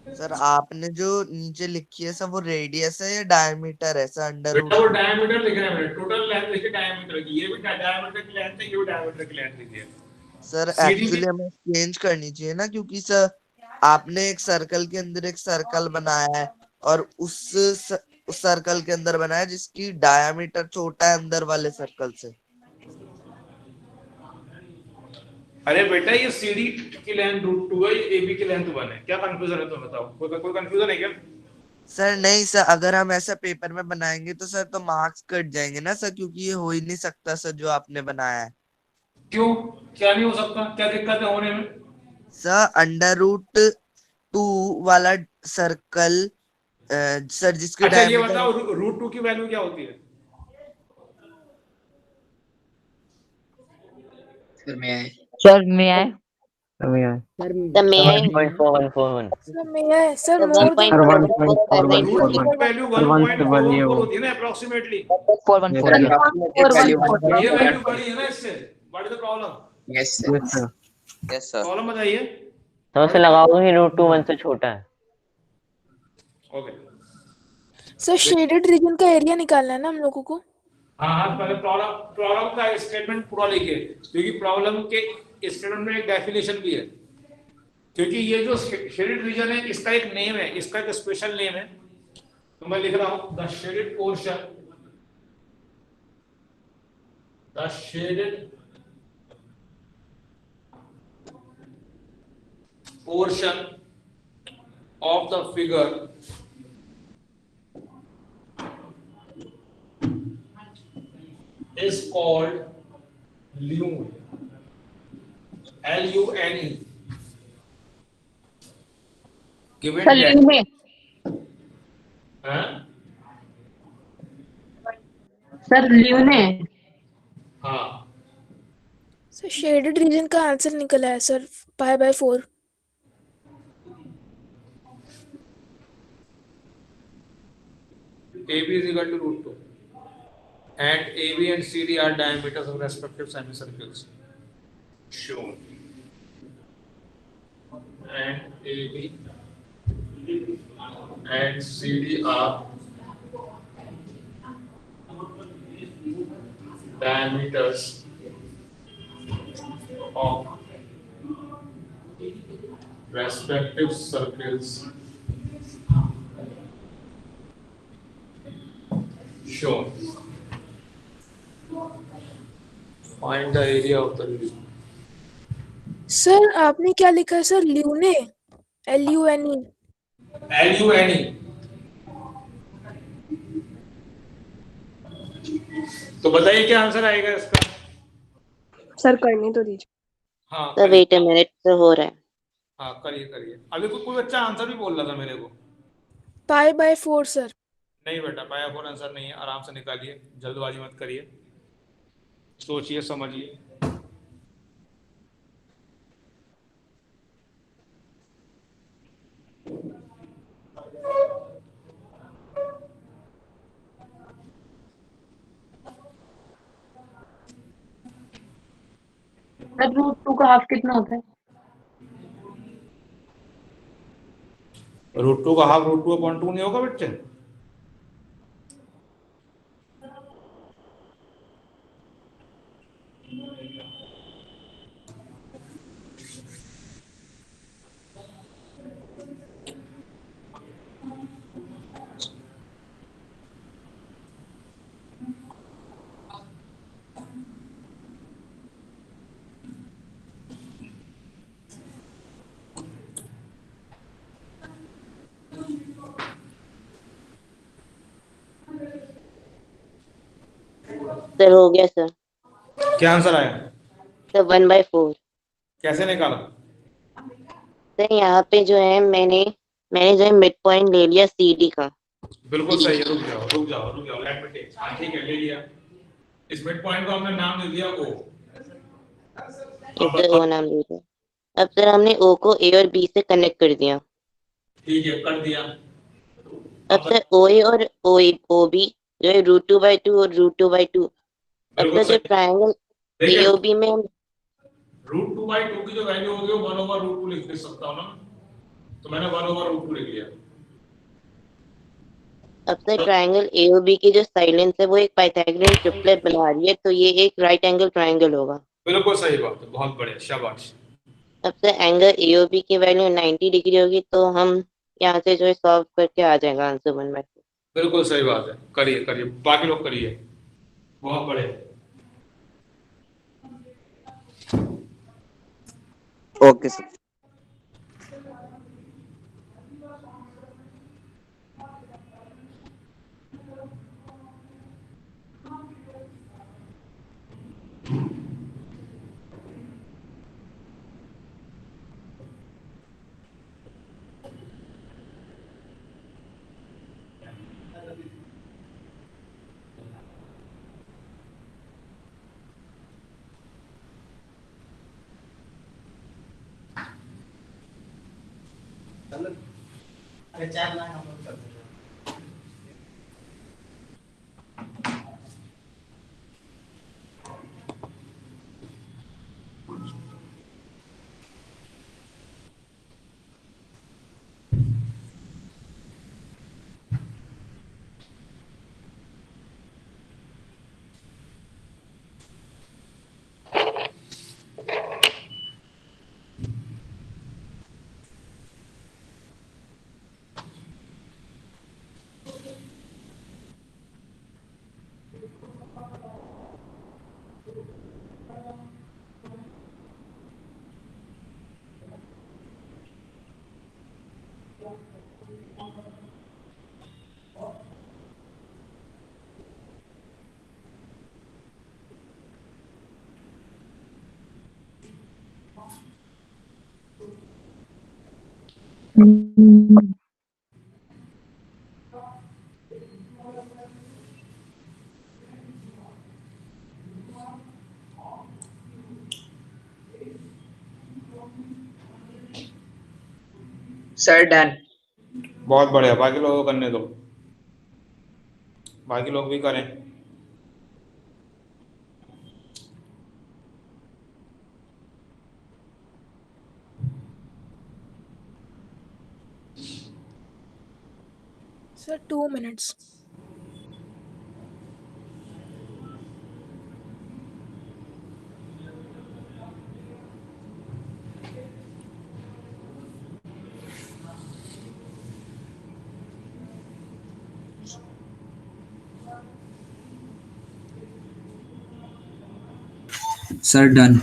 सर आपने जो नीचे लिखी है सर वो रेडियस है या डायमीटर है सर? अंडर बेटा वो डायमीटर लिख रहे हैं, मैंने टोटल लेंथ लिखी डायमीटर की। ये भी डायमीटर की लेंथ है, ये भी डायमीटर की लेंथ लिखी है सर। CD एक्चुअली हमें चेंज करनी चाहिए ना, क्योंकि सर आपने एक सर्कल के अंदर एक सर्कल बनाया है और उस सर्कल के अंदर बनाया जिसकी डायमीटर छोटा है अंदर वाले सर्कल से। अरे बेटा ये CD की लेंथ √2 है, ये AB की लेंथ 1 है। क्या कंफ्यूजन है तो बताओ, कोई कंफ्यूजन है क्या? सर नहीं सर, अगर हम ऐसा पेपर में बनाएंगे तो सर तो मार्क्स कट जाएंगे ना सर, क्योंकि ये हो ही नहीं सकता सर जो आपने बनाया है। क्यों, क्या नहीं हो सकता, क्या दिक्कत है होने में? सर अंडर√2 वाला सर्कल सर जिसकी अच्छा ये डायमीटर बताओ √2 की वैल्यू क्या होती है? सर मैं आए। सर मैं आए। मैं आए। सर मैं 1.414 सर मेरा है सर, मोर सर देन 1.414 की वैल्यू 1.414 ये 1.44 वो होती है ना अप्रोक्सीमेटली। 414 ये वैल्यू बड़ी है ना इससे, what is the problem? Yes sir. Yes sir. Yes sir. Problem बताइए। तो उसे लगाओगे कि √2 1 से छोटा है। ओके, सर शेडेड रीजन का एरिया निकालना है ना हम लोगों को। हाँ पहले प्रॉब्लम का स्टेटमेंट पूरा लिखिए, क्योंकि प्रॉब्लम के स्टेटमेंट में एक डेफिनेशन भी है। क्योंकि ये जो शेडेड रीजन है इसका एक नेम है, इसका एक स्पेशल नेम है। तो मैं लिख रहा हूं the shaded portion, the shaded portion of the figure is called lune, L-U-N-E. Given sir that, ल्यूने हाँ सर ल्यूने हाँ सर शेडेड रीजन का आंसर निकला है sir π/4। AB is equal to √2 and AB and CD are diameters of respective semicircles shown. and AB and CD are diameters of respective circles shown. Find the area of the loop. Sir आपने क्या लिखा है sir? ल्यूने, LUNE। LUNE। तो बताइए क्या answer आएगा इसका? Sir करने तो दीजिए। हाँ सर वेट अ मिनट, तो हो रहा है। हाँ करिए करिए। अभी कोई बच्चा आंसर भी बोल रहा था मेरे को। π/4 सर। नहीं बेटा, पाया फोर आंसर नहीं है, आराम से निकालिए, जल्दबाजी मत करिए, सोचिए समझिए। सर √2 का हाफ कितना होता है? √2 का हाफ √2/2 नहीं होगा बच्चे? सर हो गया सर। क्या आंसर आया? सर 1/4। कैसे निकाला? सर यहाँ पे जो है मैंने जो है मिड पॉइंट ले लिया CD का। बिल्कुल सही है। रुक जाओ रुक जाओ रुक जाओ, लेट मी टेक। हाँ ठीक है, ले लिया। इस मिड पॉइंट को हमने नाम दे दिया O। सर O नाम दे दिया। अब सर हमने O को A और B से कनेक्ट कर दिया। ठीक है, कर दिया। अब सर OA और OB जो है √2/2 और √2/2। अब सर जो ट्रायंगल AOB में हम √2/2 की जो वैल्यू होगी वो 1/√2 लिख सकता हूँ ना, तो मैंने 1/√2 लिख लिया। अब सर ट्रायंगल AOB की जो साइड लेंथ है वो एक पाइथागोरियन ट्रिपलेट बना रही है, तो ये एक राइट एंगल ट्रायंगल होगा। बिल्कुल सही बात है, बहुत बढ़िया, शाबाश। अब सर एंगल AOB की वैल्यू 90 डिग्री होगी, तो हम यहाँ से जो है सॉल्व करके आ जाएगा आंसर 1/4। बिल्कुल सही बात है, करिए करिए, बाकी लोग करिए, बहुत बढ़िया। Okay sir. Sir done. बहुत बढ़िया, बाकी लोगों को करने दो, बाकी लोग भी करें। Sir, 2 minutes. Sir, done.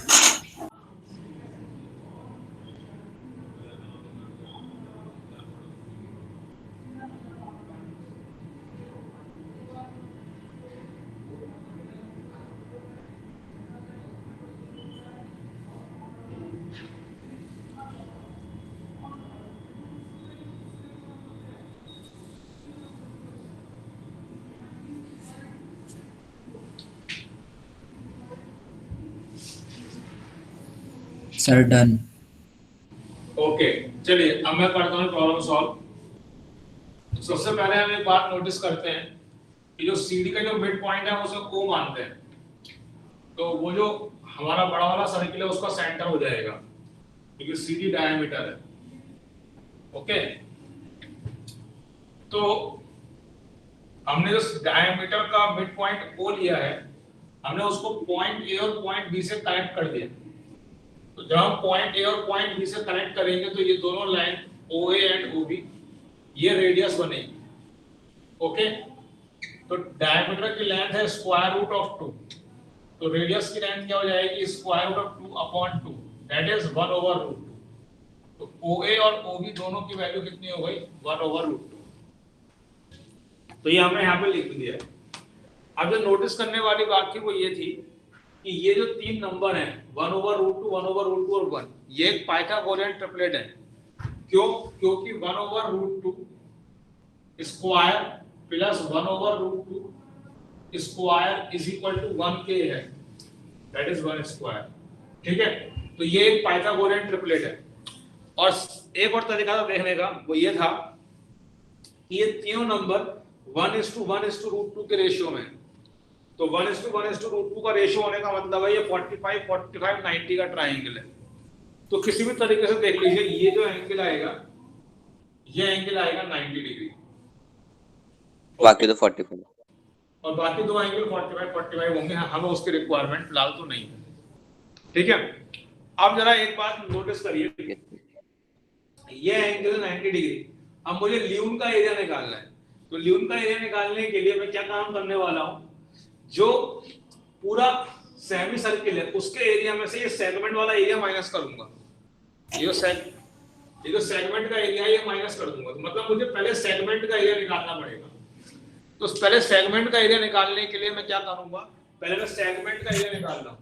Sir, done. Okay, चलिए अब मैं करता हूँ प्रॉब्लम सॉल्व। सबसे पहले हम एक बात नोटिस करते हैं कि जो सीडी का जो मिड पॉइंट है उसे ओ मानते हैं, तो वो जो हमारा बड़ा वाला सर्किल है उसका सेंटर हो जाएगा क्योंकि सीडी डायमीटर है। ओके, तो हमने जो डायमीटर का मिड पॉइंट ओ लिया है, हमने उसको पॉइंट ए और पॉइंट बी से कनेक्ट कर दिया। तो जब हम पॉइंट ए और पॉइंट बी से कनेक्ट करेंगे तो ये दोनों लाइन OA एंड OB ये रेडियस बनेगी। ओके, तो डायमीटर की लेंथ है स्क्वायर रूट ऑफ 2, तो रेडियस की लेंथ क्या हो जाएगी square root of 2/2, that is 1/√2। तो OA और OB दोनों की वैल्यू कितनी हो गई 1/√2। तो ये हमने यहाँ पे लिख दिया है। अब जो नोटिस करने वाली बात थी वो ये थी कि ये जो तीन नंबर हैं 1/√2, 1/√2 और 1, ये एक पाइथागोरियन ट्रिपलेट है। क्यों? क्योंकि 1/√2 square plus 1/√2 square is equal to 1k है, दैट इज 1 स्क्वायर। ठीक है, तो ये एक पाइथागोरियन ट्रिपलेट है। और एक और तरीका था देखने का, वो ये था कि ये तीनों नंबर 1:1:√2 के रेशियो में, तो 1:1:√2 का रेशियो होने का मतलब है ये 45, 45, 90 का ट्राइंगल है। तो किसी भी तरीके से देख लीजिए, ये जो एंगल आएगा ये एंगल आएगा 90 डिग्री, बाकी तो 45 और बाकी दो एंगल 45, 45 होंगे। हमें उसकी रिक्वायरमेंट फिलहाल तो नहीं है। ठीक है, अब जरा एक बात नोटिस करिए, ये एंगल 90 डिग्री। अब मुझे ल्यून का एरिया निकालना है, तो ल्यून का एरिया निकालने के लिए मैं क्या काम करने वाला हूं, जो पूरा सेमी सर्किल है उसके एरिया में से ये सेगमेंट वाला एरिया माइनस करूंगा। ये जो सेगमेंट का एरिया ये माइनस कर दूंगा। तो मतलब मुझे पहले सेगमेंट का एरिया निकालना पड़ेगा। तो पहले सेगमेंट का एरिया निकालने के लिए मैं क्या करूंगा, पहले मैं सेगमेंट का एरिया निकाल रहा हूं।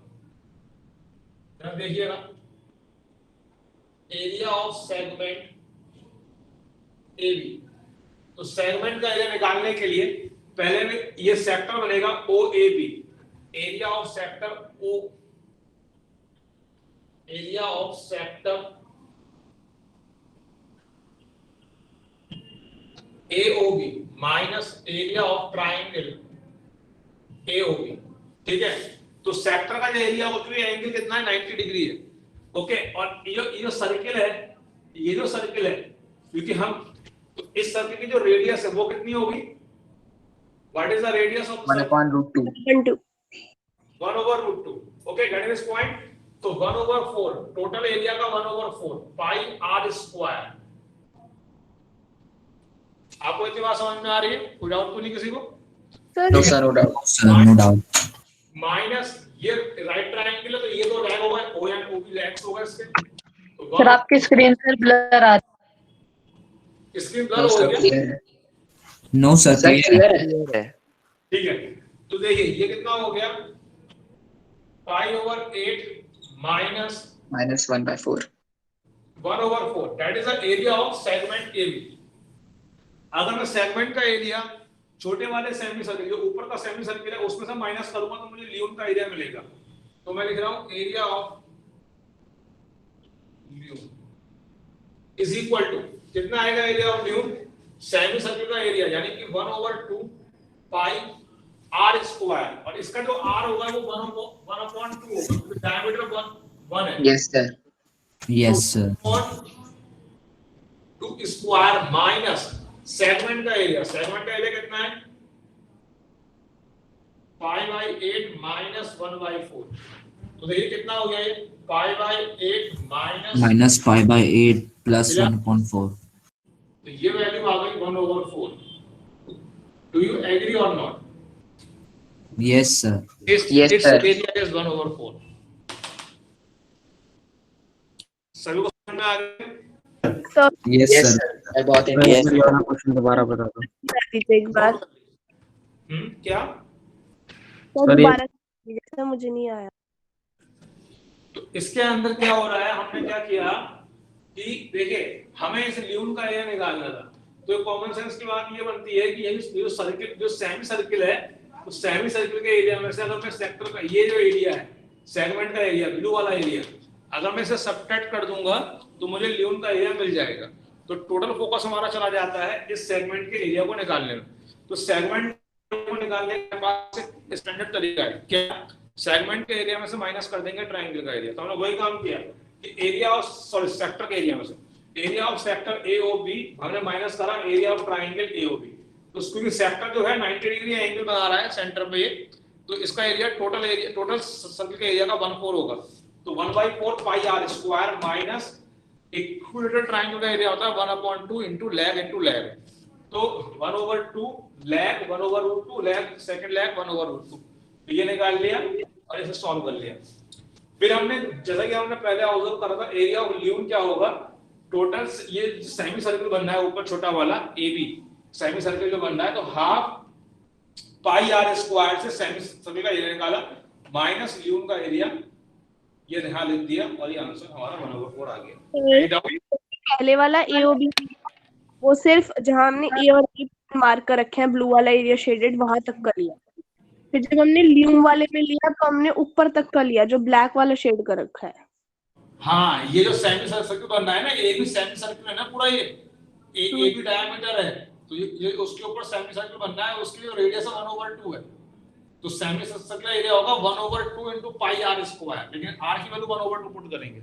जरा देखिएगा, एरिया ऑफ सेगमेंट AB। तो सेगमेंट का एरिया निकालने के लिए पहले में ये सेक्टर बनेगा OAB, area of sector O, area of sector AOB minus area of triangle AOB। ठीक है, तो सेक्टर का जो एरिया होता है एंगल कितना है 90 डिग्री है। ओके, और ये जो सर्किल है, ये जो सर्किल है, क्योंकि हम तो इस सर्किल की जो रेडियस है वो कितनी होगी, what is the radius of 1/√2 1/√2। Okay, that is point. तो 1/4 टोटल एरिया का 1/4 पाई r स्क्वायर। आपको इतनी बात समझ में आ रही है? कोई डाउट तो नहीं किसी को? No sir, no doubt Sir, no doubt. Minus ये राइट ट्रायंगल है, तो ये दो लैग हो गए, O एंड OB लैग्स हो गए इसके। तो सर आपकी स्क्रीन पर ब्लर आ स्क्रीन ब्लर हो गया। No, sir, सर clear है. क्लियर है। ठीक है, तो देखिए ये कितना हो गया π/8 minus -1/4 1/4, that is the area of segment AB। अगर मैं सेगमेंट का एरिया छोटे वाले सेमी सर्किल, जो ऊपर का सेमी सर्किल है, उसमें से माइनस करूंगा तो मुझे ल्यून का एरिया मिलेगा। तो मैं लिख रहा हूं area of lune is equal to कितना आएगा area of lune, semi circle का एरिया यानी कि 1/2 पाई r स्क्वायर, और इसका जो r होगा वो 1/2 होगा, क्योंकि डायमीटर 1 है। Yes sir. Yes, sir. 2 square minus segment का एरिया कितना है 5/8 माइनस 1/4। तो देखिए कितना हो गया ये 5/8 माइनस 5/8 प्लस 1.4। तो ये वैल्यू आ गई 1/4। डू यू एग्री और not? Yes sir. its area is 1/4। सभी को समझ में आ गया? Yes sir. बहुत क्वेश्चन दोबारा बता दो एक बार क्या दोबारा जैसा मुझे नहीं आया। तो इसके अंदर क्या हो रहा है, हमने क्या किया कि देखिए हमें इस ल्यून का एरिया निकालना था। तो कॉमन सेंस की बात ये बनती है कि ये जो सर्किल जो सेमी सर्किल है, तो सेमी सर्किल के एरिया में से अगर मैं सेक्टर का ये जो एरिया है सेगमेंट का एरिया ब्लू वाला एरिया, अगर मैं इसे सबट्रैक्ट कर दूंगा तो मुझे ल्यून का एरिया मिल जाएगा। तो टोटल फोकस हमारा चला जाता है इस सेगमेंट के एरिया को निकालने में। तो सेगमेंट को निकालने के पास एक स्टैंडर्ड तरीका है, क्या सेगमेंट के एरिया में से माइनस कर देंगे ट्रायंगल का एरिया। तो हमने वही काम किया कि एरिया ऑफ सेक्टर के एरिया में से एरिया ऑफ सेक्टर AOB हमने माइनस करा एरिया ऑफ ट्रायंगल AOB। तो क्योंकि सेक्टर जो है 90 डिग्री एंगल बना रहा है सेंटर पे, तो इसका एरिया टोटल सर्कल के एरिया का 1/4 होगा। तो 1/4 पाई r square minus equilateral triangle का एरिया होता है 1/2 इनटू लैग। तो 1/2 लैग 1/2 लैग सेकंड लैग 1/2। तो ये निकाल लिया और इसे सॉल्व कर लिया। फिर हमने जैसा कि हमने पहले ऑब्जर्व करा था एरिया ऑफ ल्यून क्या होगा, टोटल ये सेमी सर्कल बन रहा है ऊपर छोटा वाला AB सेमी सर्कल जो बन रहा है, तो हाफ पाई r स्क्वायर से सेमी सर्कल का एरिया निकाला माइनस ल्यून का एरिया, ये यहाँ लिख दिया और ये आंसर हमारा 1/4 आ गया। पहले वाला AOB वो सिर्फ जहां हमने A और B मार्क कर रखे हैं ब्लू वाला एरिया शेडेड वहां तक कर लिया। फिर जब हमने ल्यूम वाले में लिया तो हमने ऊपर तक का लिया जो ब्लैक वाला शेड कर रखा है। हाँ, ये जो सेमी सर्कल बन रहा है ना, ए भी सेमी सर्कल है ना पूरा, ये ए भी डायमीटर है, तो ये उसके ऊपर सेमी सर्कल बन रहा है, उसके लिए रेडियस 1/2 है। तो सेमी सर्कल का एरिया होगा 1/2 इनटू पाई r स्क्वायर, लेकिन r की वैल्यू 1/2 पुट करेंगे।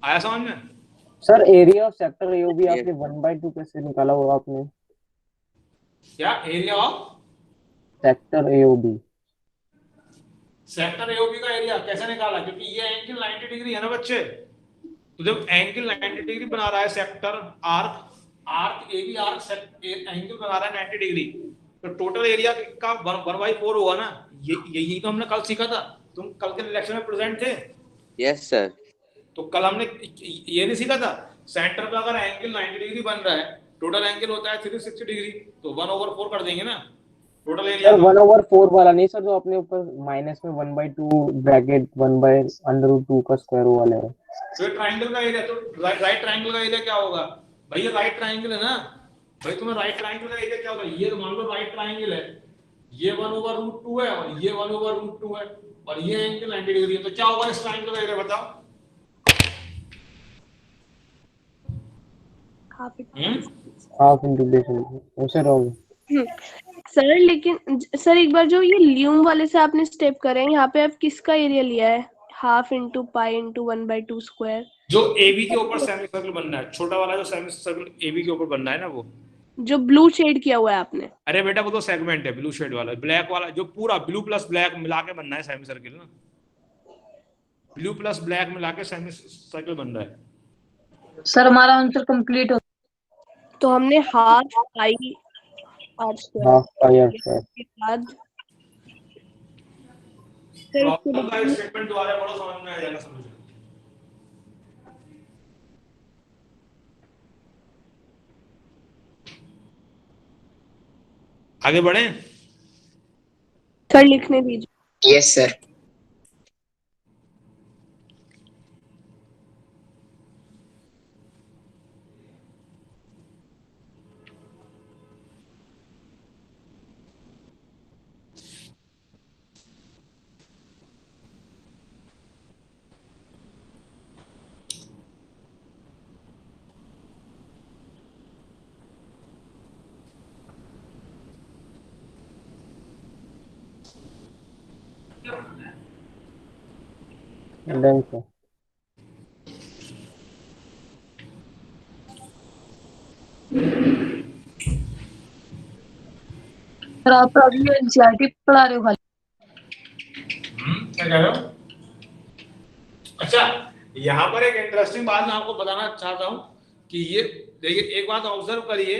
आया समझ में? Sir area of sector AOB आपने 1/2 कैसे निकाला होगा आपने? क्या area of sector AOB? Sector AOB का एरिया कैसे निकाला, क्योंकि ये एंगल 90 डिग्री है ना बच्चे। तो जब एंगल 90 डिग्री बना रहा है sector arc AB arc angle बना रहा है 90 डिग्री, तो टोटल एरिया का 1/4 होगा ना। यही तो हमने कल सीखा था, तुम कल के लेक्चर में प्रेजेंट थे। Yes sir. तो कल हमने ये नहीं सीखा था, सेंटर पे अगर एंगल 90 डिग्री बन रहा है, टोटल एंगल होता है 360 डिग्री, तो 1/4 कर देंगे ना टोटल एरिया। सर 1/4 वाला नहीं सर, जो अपने ऊपर माइनस में 1/2 ब्रैकेट 1/√2 का स्क्वायर वाला है। तो ट्रायंगल का एरिया, तो राइट ट्रायंगल का एरिया क्या होगा भैया? राइट ट्रायंगल है ना भाई, तुम्हें राइट ट्रायंगल का एरिया क्या होगा? ये मान लो राइट ट्रायंगल है, ये 1/√2 है और ये 1/√2 है और ये एंगल 90 डिग्री है, तो क्या होगा इस ट्रायंगल का एरिया बताओ? हाफ इंटीग्रेशन ऐसे रहोगे सर। लेकिन सर एक बार जो ये ल्यूम वाले से आपने स्टेप करे हैं, यहाँ पे आप किसका एरिया लिया है? Half into pi into 1/2 square, जो AB के ऊपर सेमी सर्कल बनना है, छोटा वाला जो सेमी सर्कल AB के ऊपर बनना है ना, वो जो ब्लू शेड किया हुआ है आपने। अरे बेटा वो तो सेगमेंट है ब्लू शेड वाला, ब्लैक वाला जो पूरा ब्लू प्लस ब्लैक मिला के बनना है सेमी सर्कल ना, ब्लू प्लस ब्लैक मिला के सेमी सर्कल बन रहा है। सर हमारा आंसर कंप्लीट हो। तो हमने हाफ पाई r स्क्वायर के बाद प्रॉब्लम का स्टेटमेंट द्वारा बड़ा समझ में आ जाएगा। समझ आगे बढ़े सर, लिखने दीजिए। Yes sir. Done sir. Sir आप अभी एनसीईआरटी पढ़ा रहे हो खाली? क्या कह रहे हो? अच्छा, यहाँ पर एक इंटरेस्टिंग बात मैं आपको बताना चाहता हूँ कि ये देखिए, एक बात ऑब्जर्व करिए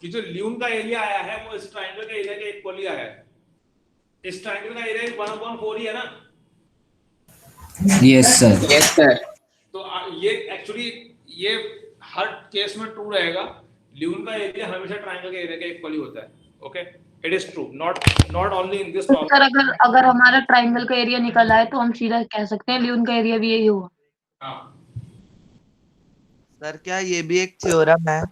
कि जो ल्यून का एरिया आया है वो इस ट्रायंगल के एरिया के इक्वली आया है। इस ट्रायंगल का एरिया 1/4 ही है ना? Yes sir. Yes sir. तो ये एक्चुअली ये हर केस में ट्रू रहेगा, ल्यून का एरिया हमेशा ट्रायंगल के एरिया के इक्वली होता है। Okay, it is true, not only in this problem. Sir अगर हमारा ट्रायंगल का एरिया निकल आए तो हम सीधा कह सकते हैं ल्यून का एरिया भी यही होगा। हाँ सर क्या ये भी एक थ्योरम है?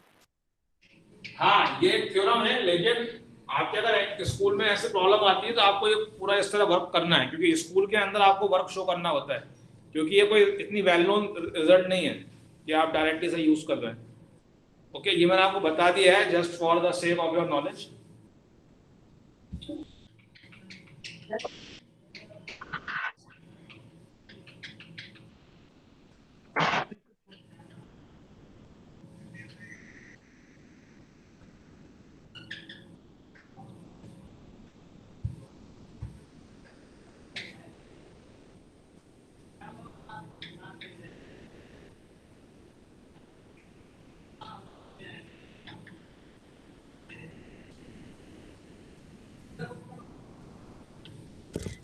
हाँ, ये एक थ्योरम है, लेकिन आपके अगर स्कूल में ऐसी प्रॉब्लम आती है तो आपको ये पूरा इस तरह वर्क करना है, क्योंकि स्कूल के अंदर आपको वर्क शो करना होता है, क्योंकि ये कोई इतनी वेल नोन रिजल्ट नहीं है कि आप डायरेक्टली से यूज कर रहे हैं। ओके, ये मैंने आपको बता दिया है just for the sake of your knowledge.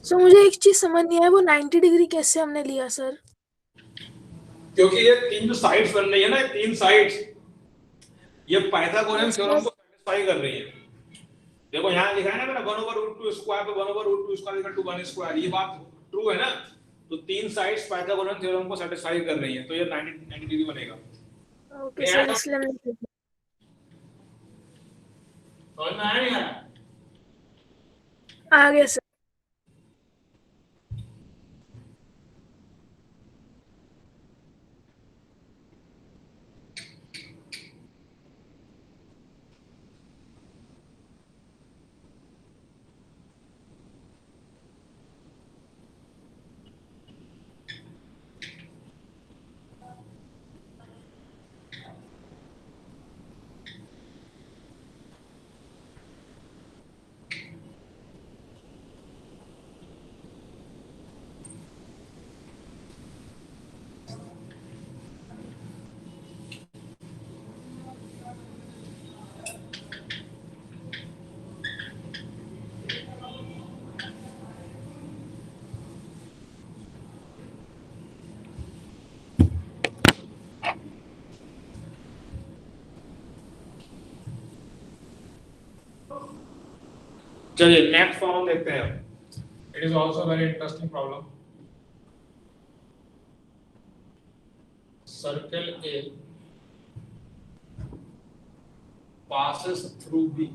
So मुझे एक चीज समझ नहीं आया, वो 90 डिग्री कैसे हमने लिया सर? क्योंकि ये तीन जो साइड्स बन रही है ना, तीन साइड्स, ये पाइथागोरन थ्योरम को सेटिस्फाई कर रही है। देखो यहाँ लिखा है ना मेरा 1/√2 स्क्वायर पे 1/√2 स्क्वायर इक्वल टू 1 स्क्वायर, ये बात ट्रू है ना? तो तीन साइड्स पाइथागोरन थ्योरम को सेटिस्फाई कर रही है, तो ये 90 डिग्री बनेगा। ओके सर, इसलिए हमने समझ में आया नहीं आया? आ गया सर। चलिए नेक्स्ट प्रॉब्लम देखते हैं। It is also very interesting problem. Circle A passes through B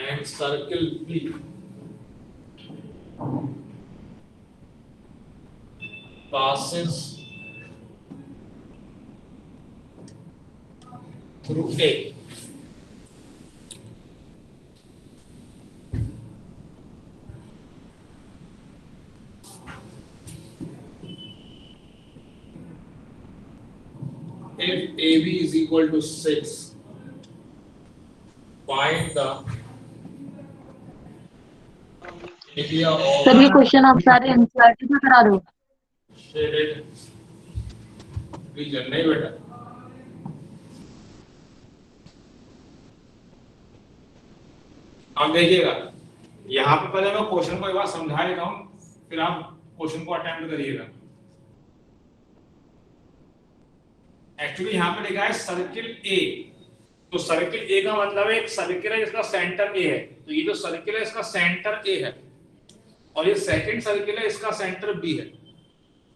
and circle B passes through A. If AB is equal to 6, find the area of sir ये क्वेश्चन आप सारे NCERT से करा रहे हो? shaded region। नहीं बेटा, आप देखिएगा यहाँ पे पहले मैं क्वेश्चन को एक बार समझा देता हूँ, फिर आप क्वेश्चन को अटेम्प्ट करिएगा। एक्चुअली यहाँ पे लिखा है सर्किल ए, तो सर्किल ए का मतलब एक सर्किल है जिसका सेंटर ए है, तो ये जो सर्किल है इसका सेंटर ए है, और ये सेकंड सर्किल है इसका सेंटर बी है।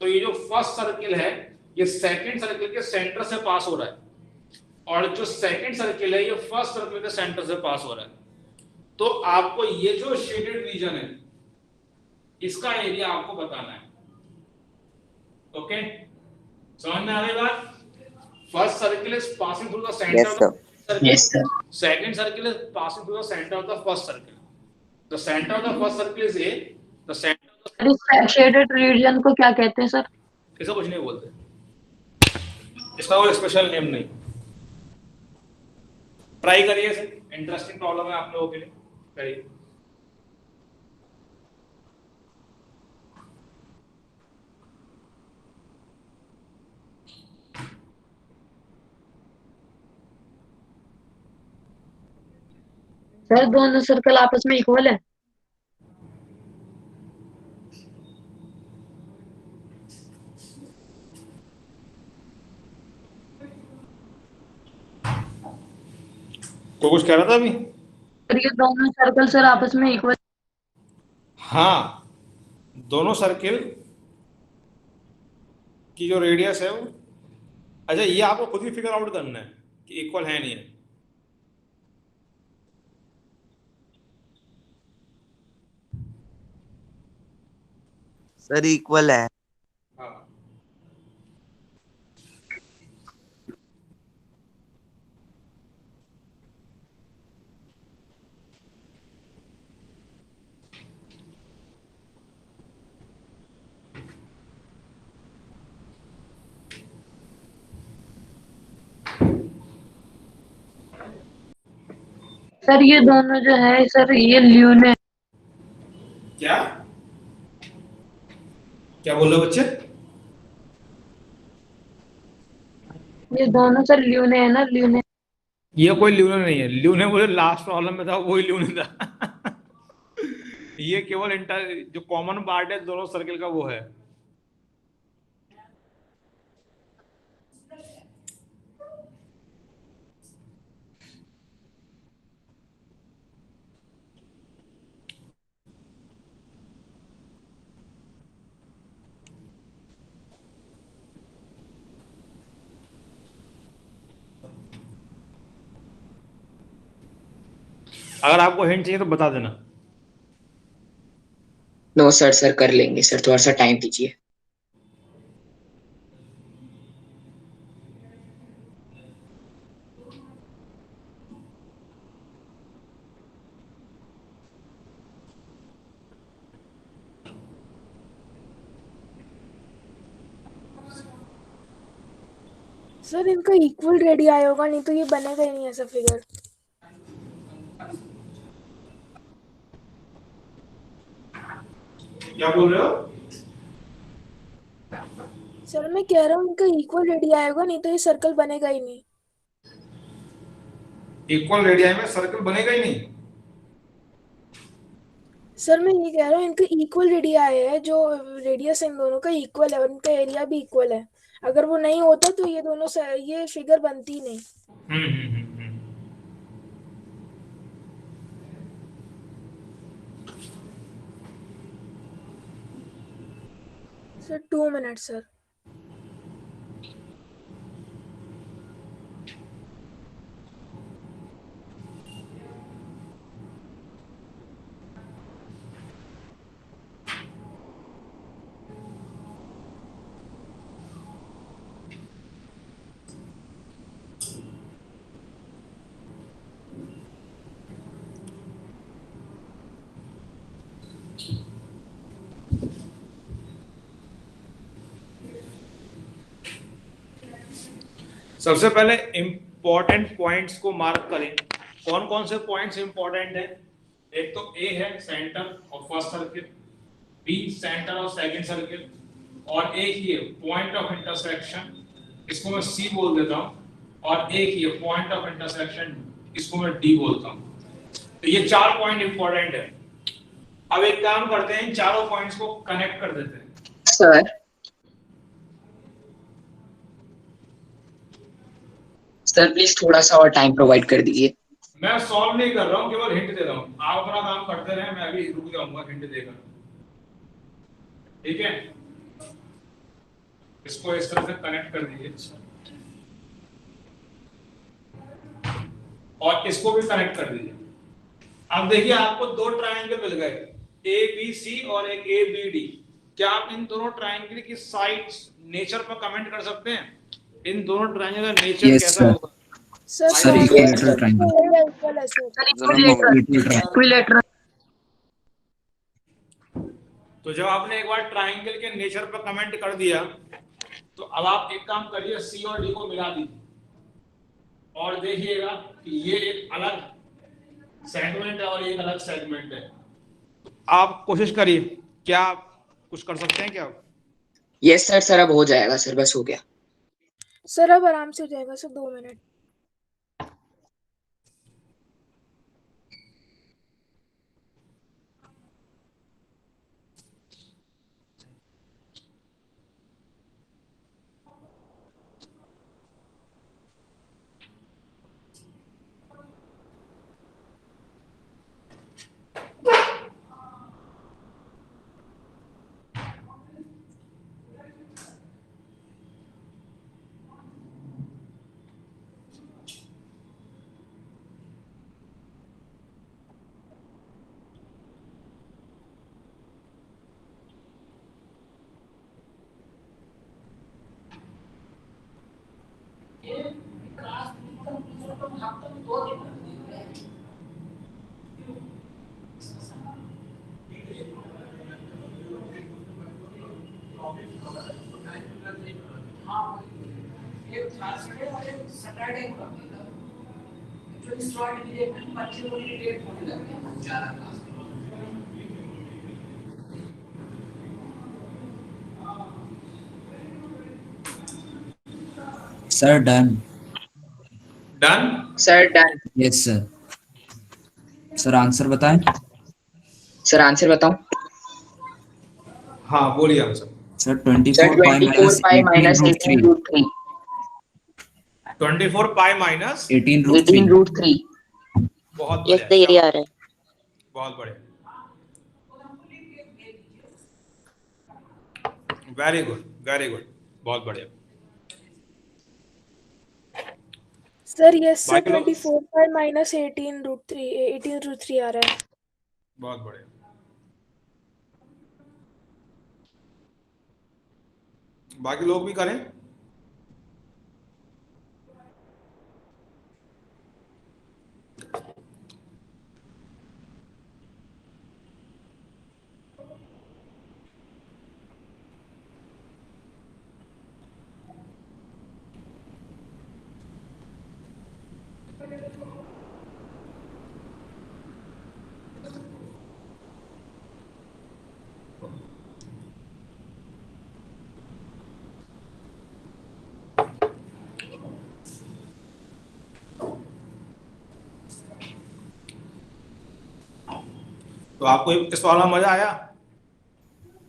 तो ये जो फर्स्ट सर्किल है ये सेकंड सर्किल के सेंटर से पास हो रहा है, और जो सेकंड सर्किल है ये फर्स्ट सर्किल के सेंटर से पास हो रहा है। तो आपको ये जो शेडेड रीजन है इसका एरिया आपको बताना है। ओके, समझ में आ गई बात? First circle is passing through the center of the circle. Yes, sir. Second circle is passing through the center of the first circle. The center of the first circle is A. The center of the इस shaded region को क्या कहते हैं sir? इसका कुछ नहीं बोलते, इसका कोई स्पेशल नेम नहीं। ट्राई करिए सर, इंटरेस्टिंग प्रॉब्लम है आप लोगों के लिए, करिए। सर दोनों सर्कल आपस में इक्वल है। कोई कुछ कह रहा था अभी? सर ये दोनों सर्कल सर आपस में इक्वल। हाँ, दोनों सर्किल की जो रेडियस है वो, अच्छा ये आपको खुद ही फिगर आउट करना है कि इक्वल है नहीं है। सर इक्वल है। हाँ, सर ये दोनों जो है सर ये ल्यून है। क्या क्या बोल रहे हो बच्चे? ये दोनों सर ल्यून है ना, ल्यून है। ये कोई ल्यूने नहीं है, ल्यूने बोले लास्ट प्रॉब्लम में था वही ल्यूने था। ये केवल इंटर जो कॉमन पार्ट है दोनों सर्किल का वो है। अगर आपको हिंट चाहिए तो बता देना। नो सर, सर कर लेंगे सर, थोड़ा सा टाइम दीजिए। सर इनका इक्वल रेडियाई होगा, नहीं तो ये बनेगा ही नहीं ऐसा फिगर। क्या बोल रहे हो? सर मैं कह रहा हूँ इनका इक्वल रेडियाई होगा, नहीं तो ये सर्कल बनेगा ही नहीं। इक्वल रेडियाई में सर्कल बनेगा ही नहीं। सर मैं ये कह रहा हूँ इनका इक्वल रेडियाई है, जो रेडियस इन दोनों का इक्वल है और इनका एरिया भी इक्वल है। अगर वो नहीं होता तो ये दोनों ये फिगर बनती ही नहीं। हम्म। Sir 2 minute sir. सबसे पहले इंपॉर्टेंट पॉइंट्स को मार्क करें। कौन कौन से पॉइंट्स इंपॉर्टेंट है? एक तो ए है centre of first circle, B centre of second circle, और एक ये पॉइंट ऑफ इंटरसेक्शन, इसको मैं सी बोल देता हूं, और एक ये पॉइंट ऑफ इंटरसेक्शन, इसको मैं डी बोलता हूं। तो ये 4 पॉइंट इंपॉर्टेंट है। अब एक काम करते हैं, इन चारों पॉइंट्स को कनेक्ट कर देते हैं। सर प्लीज थोड़ा सा और टाइम प्रोवाइड कर दीजिए। मैं सॉल्व नहीं कर रहा हूं, केवल हिंट दे रहा हूं। आप अपना काम करते रहे, मैं भी रुक जाऊंगा हिंट देकर। ठीक है, इसको इस तरह से कनेक्ट कर दीजिए और इसको भी कनेक्ट कर दीजिए। अब देखिए आपको 2 ट्रायंगल मिल गए, ए बी सी और एक ए बी डी। क्या आप इन दोनों ट्रायंगल की साइड्स नेचर पर कमेंट कर सकते हैं? इन दोनों ट्रायंगल का नेचर कैसा होगा? Sir equilateral triangle. इक्विलेटरल। तो जब आपने एक बार ट्रायंगल के नेचर पर कमेंट कर दिया, तो अब आप एक काम करिए, सी और डी को मिला दीजिए। और देखिएगा कि ये एक अलग सेगमेंट है और एक अलग सेगमेंट है। आप कोशिश करिए, क्या आप कुछ कर सकते हैं क्या? यस सर, सर अब हो जाएगा सर, बस हो गया। सर अब आराम से हो जाएगा sir, 2 minute. Sir done. Done sir done. Yes sir. Sir answer बताएं। सर आंसर बताऊं? हाँ बोलिए answer. Sir 24 sir 24 pi minus 18 root 3। 24 pi minus 18 root 3। बहुत यस बढ़िया, एरिया आ रहा है। बहुत बढ़िया, वेरी गुड वेरी गुड, बहुत बढ़िया। सर यस सर, बाकी लोग 24 पाई माइनस 18 रूट 3 आ रहा है। बहुत बढ़िया। बाकी लोग भी करें। तो आपको इस वाला मजा आया?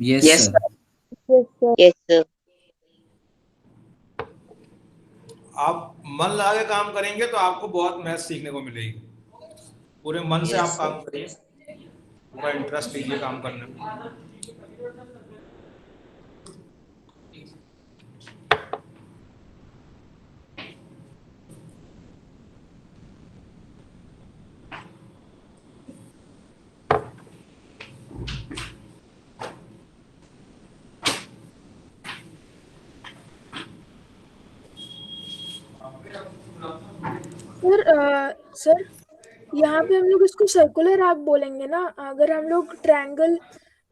Yes yes sir. Sir. Yes sir. आप मन लगा के काम करेंगे तो आपको बहुत मैथ सीखने को मिलेगी। पूरे मन से Yes, आप काम sir. करिए, पूरा इंटरेस्ट लीजिए काम करने में। सर यहाँ पे हम लोग इसको सर्कुलर आर्क बोलेंगे ना? अगर हम लोग ट्रायंगल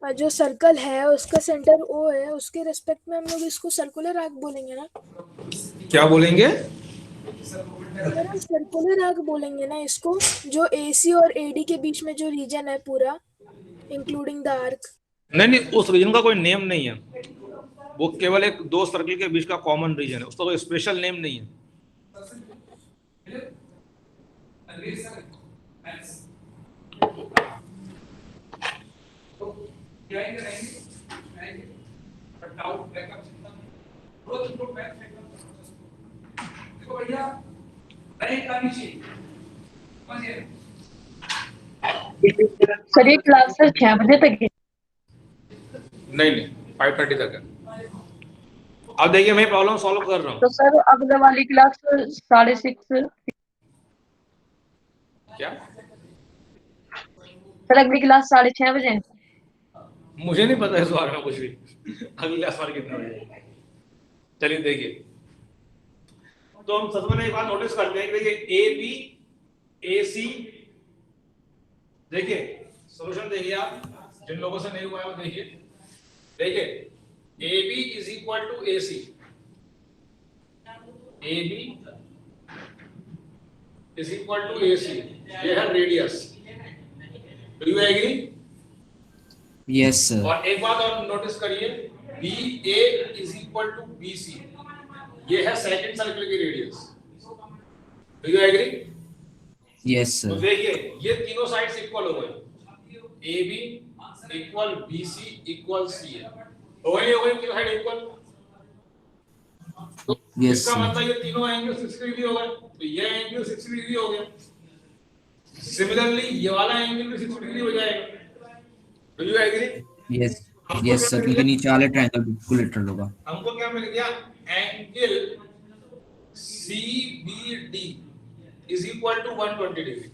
जो सर्कल है उसका सेंटर ओ है, उसके रिस्पेक्ट में हम लोग इसको सर्कुलर आर्क बोलेंगे ना? क्या बोलेंगे? सर हम सर्कुलर आर्क बोलेंगे ना इसको, जो AC और AD के बीच में जो रीजन है पूरा, इंक्लूडिंग द आर्क। नहीं नहीं, उस रीजन का कोई नेम नहीं है, वो केवल एक दो सर्कल के बीच का कॉमन रीजन है, उसका कोई स्पेशल नेम नहीं है। सर ये क्लास सर 6 बजे तक है। नहीं 5:30 तक है। अब देखिए मैं प्रॉब्लम सॉल्व कर रहा हूँ। तो सर अगले वाली क्लास 6:30। क्या? सर अगली क्लास 6:30 बजे। मुझे नहीं पता इस बारे में कुछ भी। अगले सवाल कितना बजे? चलिए देखिए, तो हम सबसे पहले एक बात नोटिस करते हैं कि देखिए AB AC, देखिए सॉल्यूशन देखिए आप, जिन लोगों से नहीं हुआ है वो देखिए AB is equal to AC, AB is equal to AC, ये है रेडियस। Do you agree? Yes sir. और एक बात और नोटिस करिए, BA is equal to BC, ये है सेकंड सर्कल की radius. Do you agree? Yes तो सर। देखिए ये तीनों साइड्स इक्वल हो गए, AB equal BC equal CA, हो गई तीनों साइड इक्वल। तो Yes, इसका sir. मतलब ये तीनों एंगल 60 डिग्री हो गए, तो ये एंगल 60 डिग्री हो गया। सिमिलरली ये वाला एंगल भी 60 डिग्री हो जाएगा। Do you agree? Yes yes sir, क्योंकि नीचे वाले ट्रायंगल बिल्कुल इक्वल होगा। हमको क्या मिल गया? Angle CBD is equal to 120 degree.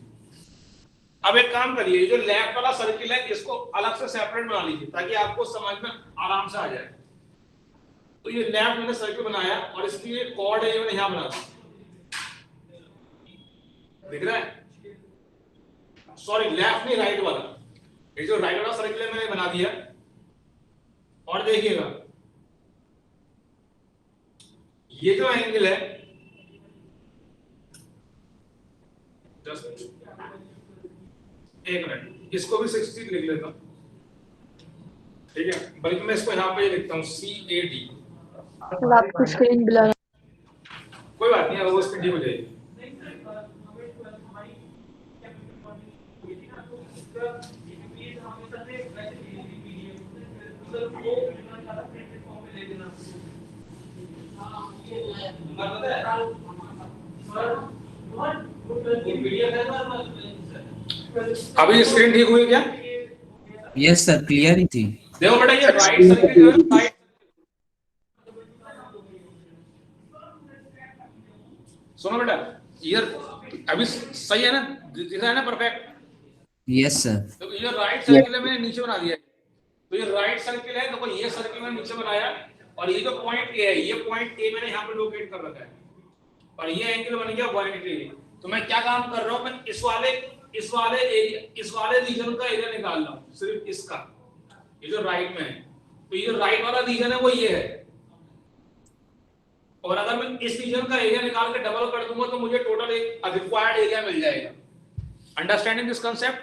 अब एक काम करिए, जो लेफ्ट वाला सर्किल है इसको अलग से सेपरेट बना लीजिए ताकि आपको समझ में आराम से आ जाए। तो ये लेफ्ट मैंने सर्किल बनाया और इसकी ये कॉर्ड है, ये मैंने यहां बना दिया, दिख रहा है? सॉरी लेफ्ट नहीं, राइट वाला, ये जो राइट वाला सर्किल है मैंने बना दिया। और देखिएगा ये जो एंगल है, जस्ट एक मिनट, इसको भी 60 लिख लेता हूं, ठीक है? बल्कि मैं इसको यहां पे लिखता हूं CAD। आपकी स्क्रीन ब्लर। कोई बात नहीं, वो स्क्रीन ठीक हो जाएगी। अभी स्क्रीन ठीक हुई क्या? यस सर, क्लियर ही थी। देखो बेटा, ये राइट सर्किल जो है, राइट, सुनो बेटा, ये अभी सही है ना, दिख रहा है ना परफेक्ट? Yes sir. तो ये राइट सर्किल है, मैंने नीचे बना दिया। तो ये राइट सर्किल है, देखो ये सर्किल मैंने नीचे बनाया और ये जो पॉइंट A है, ये पॉइंट A मैंने यहाँ पे लोकेट कर रखा है और ये एंगल बन गया 180 डिग्री। तो मैं क्या काम कर रहा हूँ, मैं इस वाले रीजन का एरिया निकाल रहा हूँ, सिर्फ इसका, ये जो राइट में है। तो ये राइट वाला रीजन है वो ये है, और अगर मैं इस रीजन का एरिया निकाल के डबल कर दूंगा तो मुझे टोटल एक रिक्वायर्ड एरिया मिल जाएगा। Understanding this concept?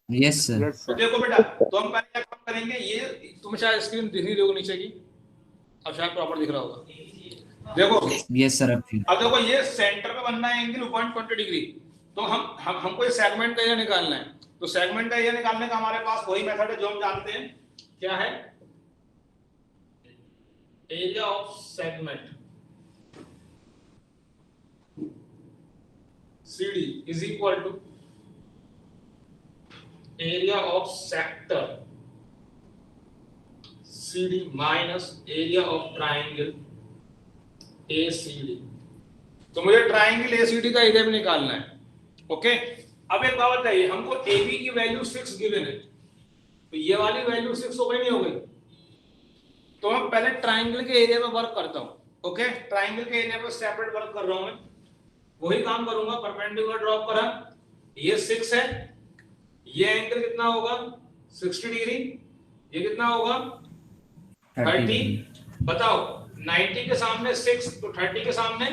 Yes sir. तो देखो बेटा, तो हम पहले क्या काम करेंगे, ये तुम्हें शायद स्क्रीन दिख नहीं रही होगी नीचे की, अब शायद प्रॉपर दिख रहा होगा। देखो यस सर। अब देखो ये सेंटर पे बनना है एंगल 120 डिग्री। तो हमको ये सेगमेंट का एरिया निकालना है। तो सेगमेंट का एरिया निकालने का हमारे पास वही मेथड है जो हम जानते हैं, क्या है? Area of segment CD is equal to area of sector CD minus area of triangle ACD। तो मुझे ट्राइंगल ACD का एरिया भी निकालना है। ओके, अब एक बात बताइए, हमको AB की वैल्यू 6 गिवन है, तो ये वाली वैल्यू 6 हो गई नहीं हो गई? तो मैं पहले ट्राइंगल के एरिया में वर्क करता हूं। ओके, ट्राइंगल के एरिया में सेपरेट वर्क कर रहा हूं मैं, वही काम करूंगा। परपेंडिकुलर ड्रॉप करा, ये 6 है, ये एंगल कितना होगा? 60 डिग्री। ये कितना होगा? 30। बताओ, 90 के सामने 6, तो 30 के सामने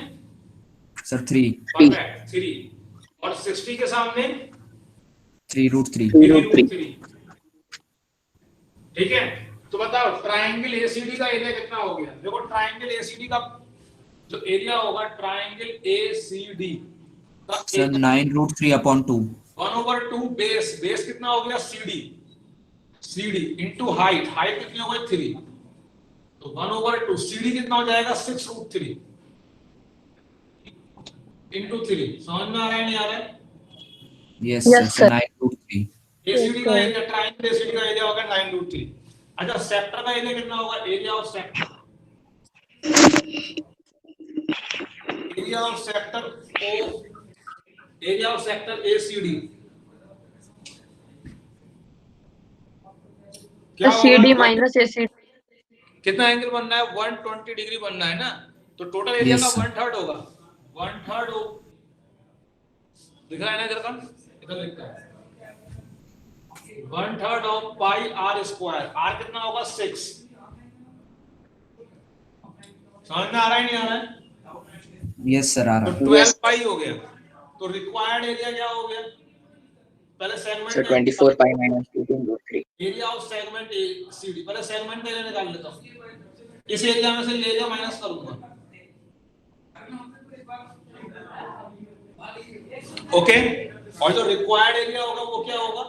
सर 3। परफेक्ट, 3, और 60 के सामने 3√3। ठीक है? तो बताओ ट्राइंगल ACD का एरिया कितना हो गया? देखो ट्राइंगल ACD का जो एरिया होगा, ट्राइंगल ACD का सर 9√3/2। 1/2 बेस कितना हो गया? CD इनटू हाइट कितनी हो गई? 3, तो 1/2 CD कितना हो जाएगा? 6√3 इनटू 3। समझ में आ रहा है नहीं आ रहा है? Yes sir, 9√3। ACD का एरिया, ट्राइंगल ACD का एरिया होगा 9√3। अच्छा, सेक्टर का एरिया कितना होगा? एरिया ऑफ सेक्टर ACD क्या CD माइनस ACD कितना एंगल बनना है? 120 डिग्री बनना है ना, तो टोटल एरिया का 1/3 होगा। 1/3 दिख रहा है ना इधर का? इधर लिखता है 1/3 of pi R square. R कितना होगा? 6। समझ में आ रहा है नहीं आ रहा है? यस सर, आ रहा तो 12 पाई हो गया। तो तो रिक्वायर्ड एरिया क्या हो गया? पहले sir segment 24 pi minus 2 area of segment A C D, पहले सेगमेंट एरिया निकाल लेता हूँ। इस एरिया में से ये एरिया माइनस करूंगा। ओके, और जो रिक्वायर्ड एरिया होगा वो क्या होगा?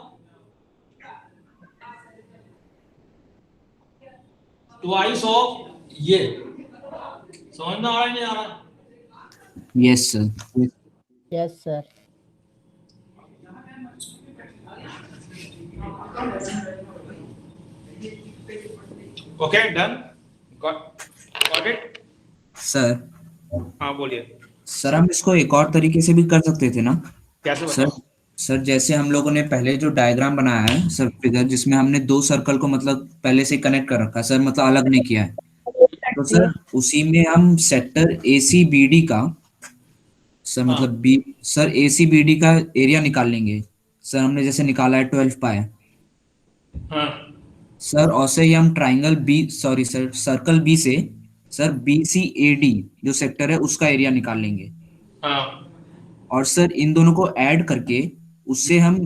ट्वाइस ऑफ ये। समझ में आ रहा है नहीं आ रहा? Yes sir. Yes sir. Okay, done, got it sir. हाँ बोलिए सर हम इसको एक और तरीके से भी कर सकते थे ना कैसे सर? बताओ? सर जैसे हम लोगों ने पहले जो डायग्राम बनाया है सर, फिगर जिसमें हमने दो सर्कल को मतलब पहले से कनेक्ट कर रखा है सर, मतलब अलग नहीं किया है, तो सर उसी में हम सेक्टर ACBD का सर मतलब बी सर ACBD का एरिया निकाल लेंगे सर। हमने जैसे निकाला है 12 पाए हाँ सर, और से ही हम triangle B sorry sir circle B से सर BCAD जो सेक्टर है उसका एरिया निकाल लेंगे। हाँ और सर इन दोनों को ऐड करके उससे हम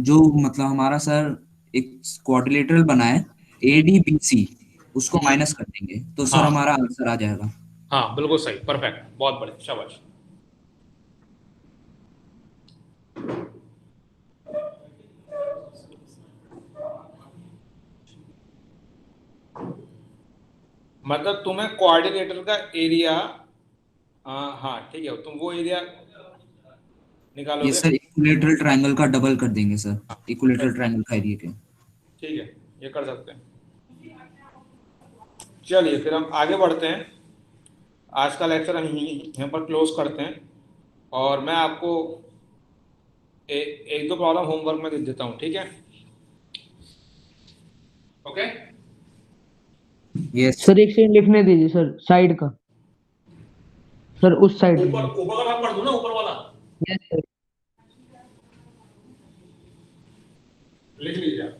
जो मतलब हमारा सर एक क्वाड्रिलेटरल बना है ADBC उसको माइनस कर देंगे, तो सर हाँ हमारा आंसर आ जाएगा। हाँ बिल्कुल सही, परफेक्ट, बहुत बढ़िया, शाबाश। मतलब तुम्हें कोऑर्डिनेटर का एरिया, हाँ ठीक है, तुम वो एरिया ये निकालोगे। सर इक्विलेटरल ट्रायंगल का डबल कर देंगे सर, इक्विलेटरल ट्रायंगल का एरिया के। ठीक है, ये कर सकते हैं। चलिए फिर हम आगे बढ़ते हैं। आज का लेक्चर हम यहाँ पर क्लोज करते हैं, और मैं आपको एक दो प्रॉब्लम होमवर्क में दे देता हूँ, ठीक है? ओके यस सर एक सेकंड लिखने दीजिए सर, साइड का सर, उस साइड ऊपर ऊपर का पढ़ दो ना, ऊपर वाला यस सर। लिख लीजिए आप।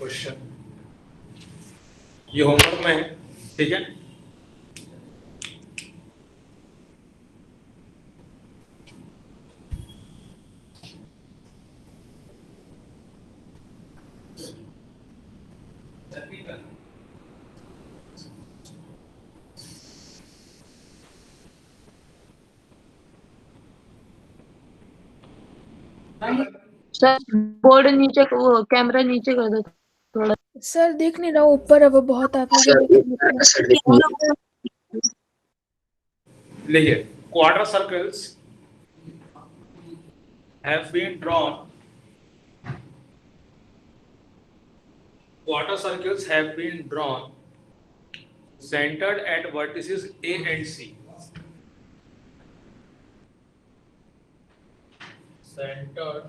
क्वेश्चन ये होमवर्क में है, ठीक है? सर बोर्ड नीचे, वो कैमरा नीचे कर दो थोड़ा। सर देख नहीं रहा हूँ, ऊपर है वो बहुत, आपने जो देखिए, quarter circles have been drawn. Quarter circles have been drawn centered at vertices A and C. Centered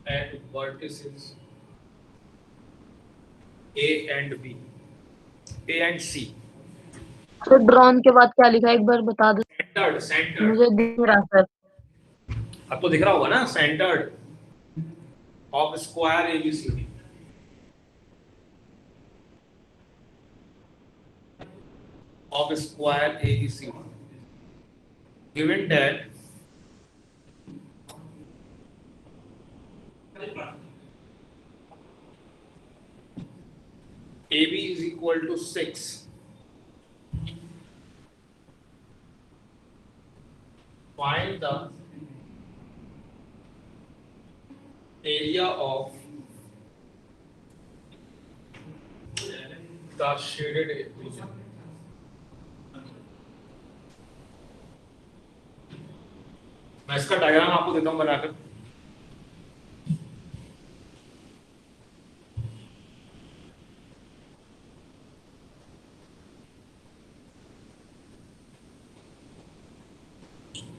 at vertices A and B, A and C. तो ड्रॉन के बाद क्या लिखा है एक बार बता दो। Centered, centered. मुझे दिख रहा सर। आपको दिख रहा होगा ना, centered of square ABCD. Of square ABCD. Given that AB is equal to 6. Find the area of the shaded region. मैं इसका डायग्राम आपको देता हूं बनाकर।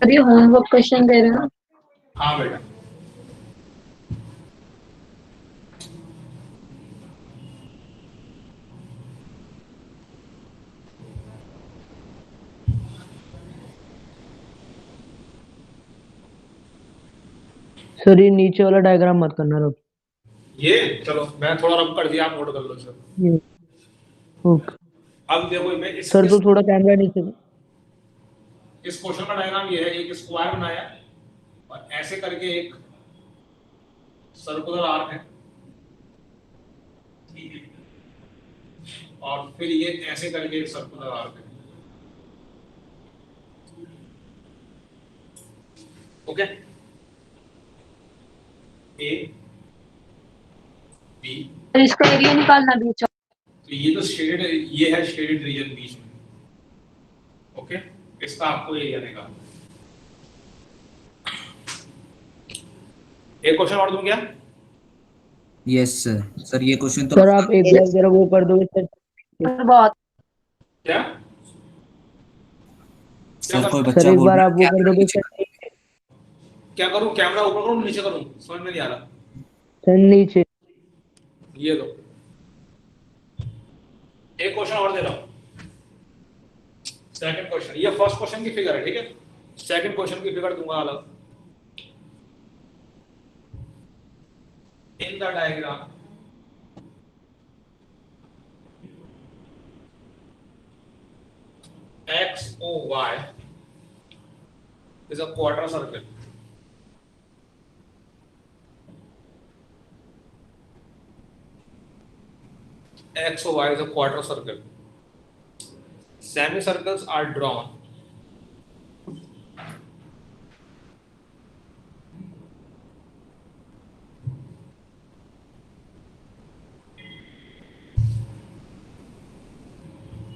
सर ये होमवर्क क्वेश्चन दे रहे हैं ना? हाँ बेटा। सर ये नीचे वाला डायग्राम मत करना, रुक। ये चलो मैं थोड़ा रब कर दिया, आप नोट कर लो सर। ओके अब देखो मैं सर, तो थोड़ा कैमरा नीचे। इस क्वेश्चन का डायग्राम ये है, एक स्क्वायर बनाया और ऐसे करके एक सर्कुलर आर्क है, ठीक है, और फिर ये ऐसे करके एक सर्कुलर आर्क है। ओके, ए बी, इसका एरिया निकालना बीच। तो ये तो शेडेड, ये है शेडेड रीजन बीच में। ओके, इसका आपको एरिया निकालना। एक क्वेश्चन और दूं क्या? Yes sir. सर ये क्वेश्चन तो सर आप एक बार जरा वो कर दोगे सर। बहुत क्या सर कोई सर बच्चा एक बोल बार रहा आप वो कर दोगे सर। क्या करूं, कैमरा ऊपर करूं नीचे करूं, समझ में नहीं आ रहा। सर नीचे। ये दो, एक क्वेश्चन और दे रहा हूं। सेकंड क्वेश्चन, ये फर्स्ट क्वेश्चन की फिगर है, ठीक है। सेकंड क्वेश्चन की फिगर दूंगा अलग। In the diagram XOY is a quarter circle. XOY is a quarter circle. Semicircles are drawn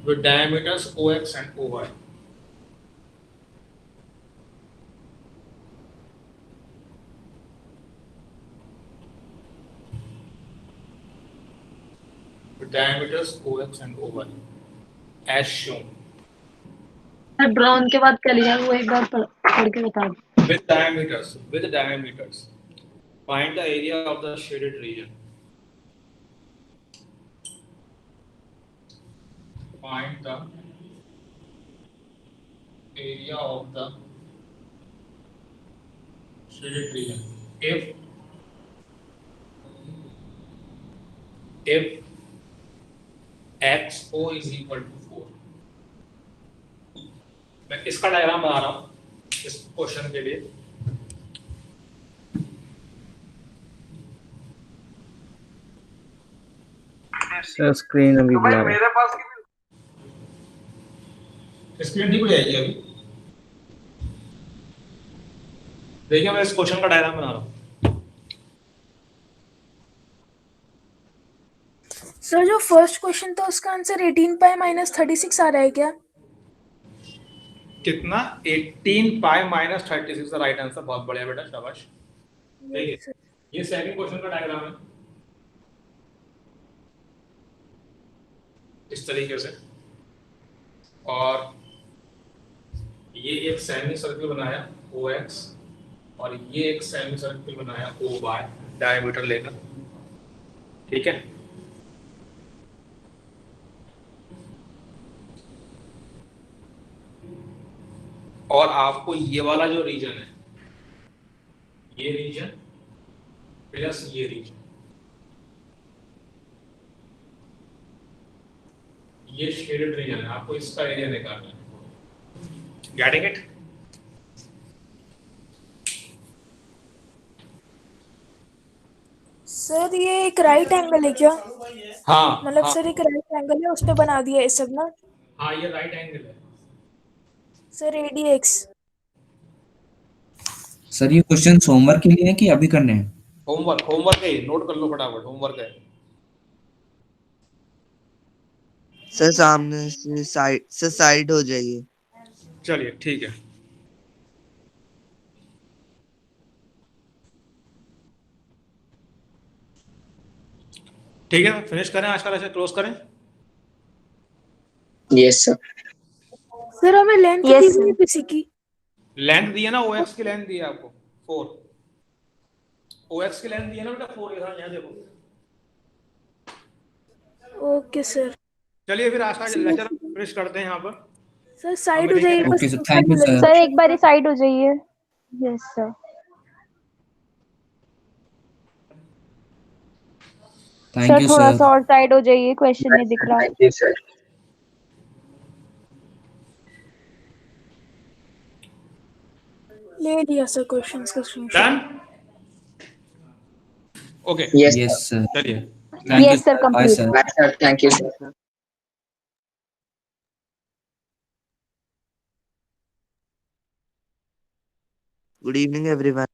with diameters OX and OY. With diameters OX and OY as shown. Drawn के बाद क्या लिया वो एक बार पढ़ के बता दो। With diameters, find the area of the shaded region. Find the area of the shaded region. If XO is equal to 4, मैं इसका डायग्राम बना रहा हूं इस क्वेश्चन के लिए। सर स्क्रीन अभी बना रहे हैं। स्क्रीन ठीक हो जाएगी अभी। देखिए मैं इस क्वेश्चन का डायग्राम बना रहा हूं। सर जो फर्स्ट क्वेश्चन था उसका आंसर 18 पाई माइनस 36 आ रहा है क्या? कितना? 18 पाई माइनस 36 का राइट आंसर। बहुत बढ़िया बेटा, शाबाश। देखिए ये सेकंड क्वेश्चन का डायग्राम है इस तरीके से, और ये एक सेमी सर्कल बनाया OX और ये एक सेमी सर्कल बनाया OY डायमीटर लेकर, ठीक है। और आपको ये वाला जो रीजन है, ये रीजन प्लस ये रीजन, ये शेडेड रीजन है, आपको इसका एरिया निकालना है। Getting it? सर ये एक राइट एंगल है क्या? हाँ मतलब हाँ, सर एक राइट एंगल है, उस पे बना दिया है सब ना? हाँ ये राइट एंगल है। Sir ADX। सर ये क्वेश्चन होमवर्क के लिए है कि अभी करने हैं? होमवर्क है, नोट कर लो फटाफट, होमवर्क है। सर सामने से साइड हो जाइए। चलिए ठीक है। ठीक है, फिनिश करें आज का लेक्चर, क्लोज करें। Yes sir. सर हमें लेंथ Yes, दी sir. हुई किसी की। लेंथ दी है ना, OX की लेंथ दी है आपको 4, OX की लेंथ दी है ना बेटा 4, यहाँ देखो। Okay sir. चलिए फिर आज का लेक्चर फिनिश करते हैं यहाँ पर। सर साइड हो जाइए okay sir, thank you sir. Sir एक बार साइड हो जाइए। Yes sir. Thank sir you थोड़ा सर। सा और साइड हो जाइए, क्वेश्चन नहीं दिख रहा। Thank you sir. ले लिया सर क्वेश्चंस का screenshot. Done. Okay yes yes sir. चलिए। Thank you yes sir, bye complete. Sir. Sir, thank you sir. Good evening everyone.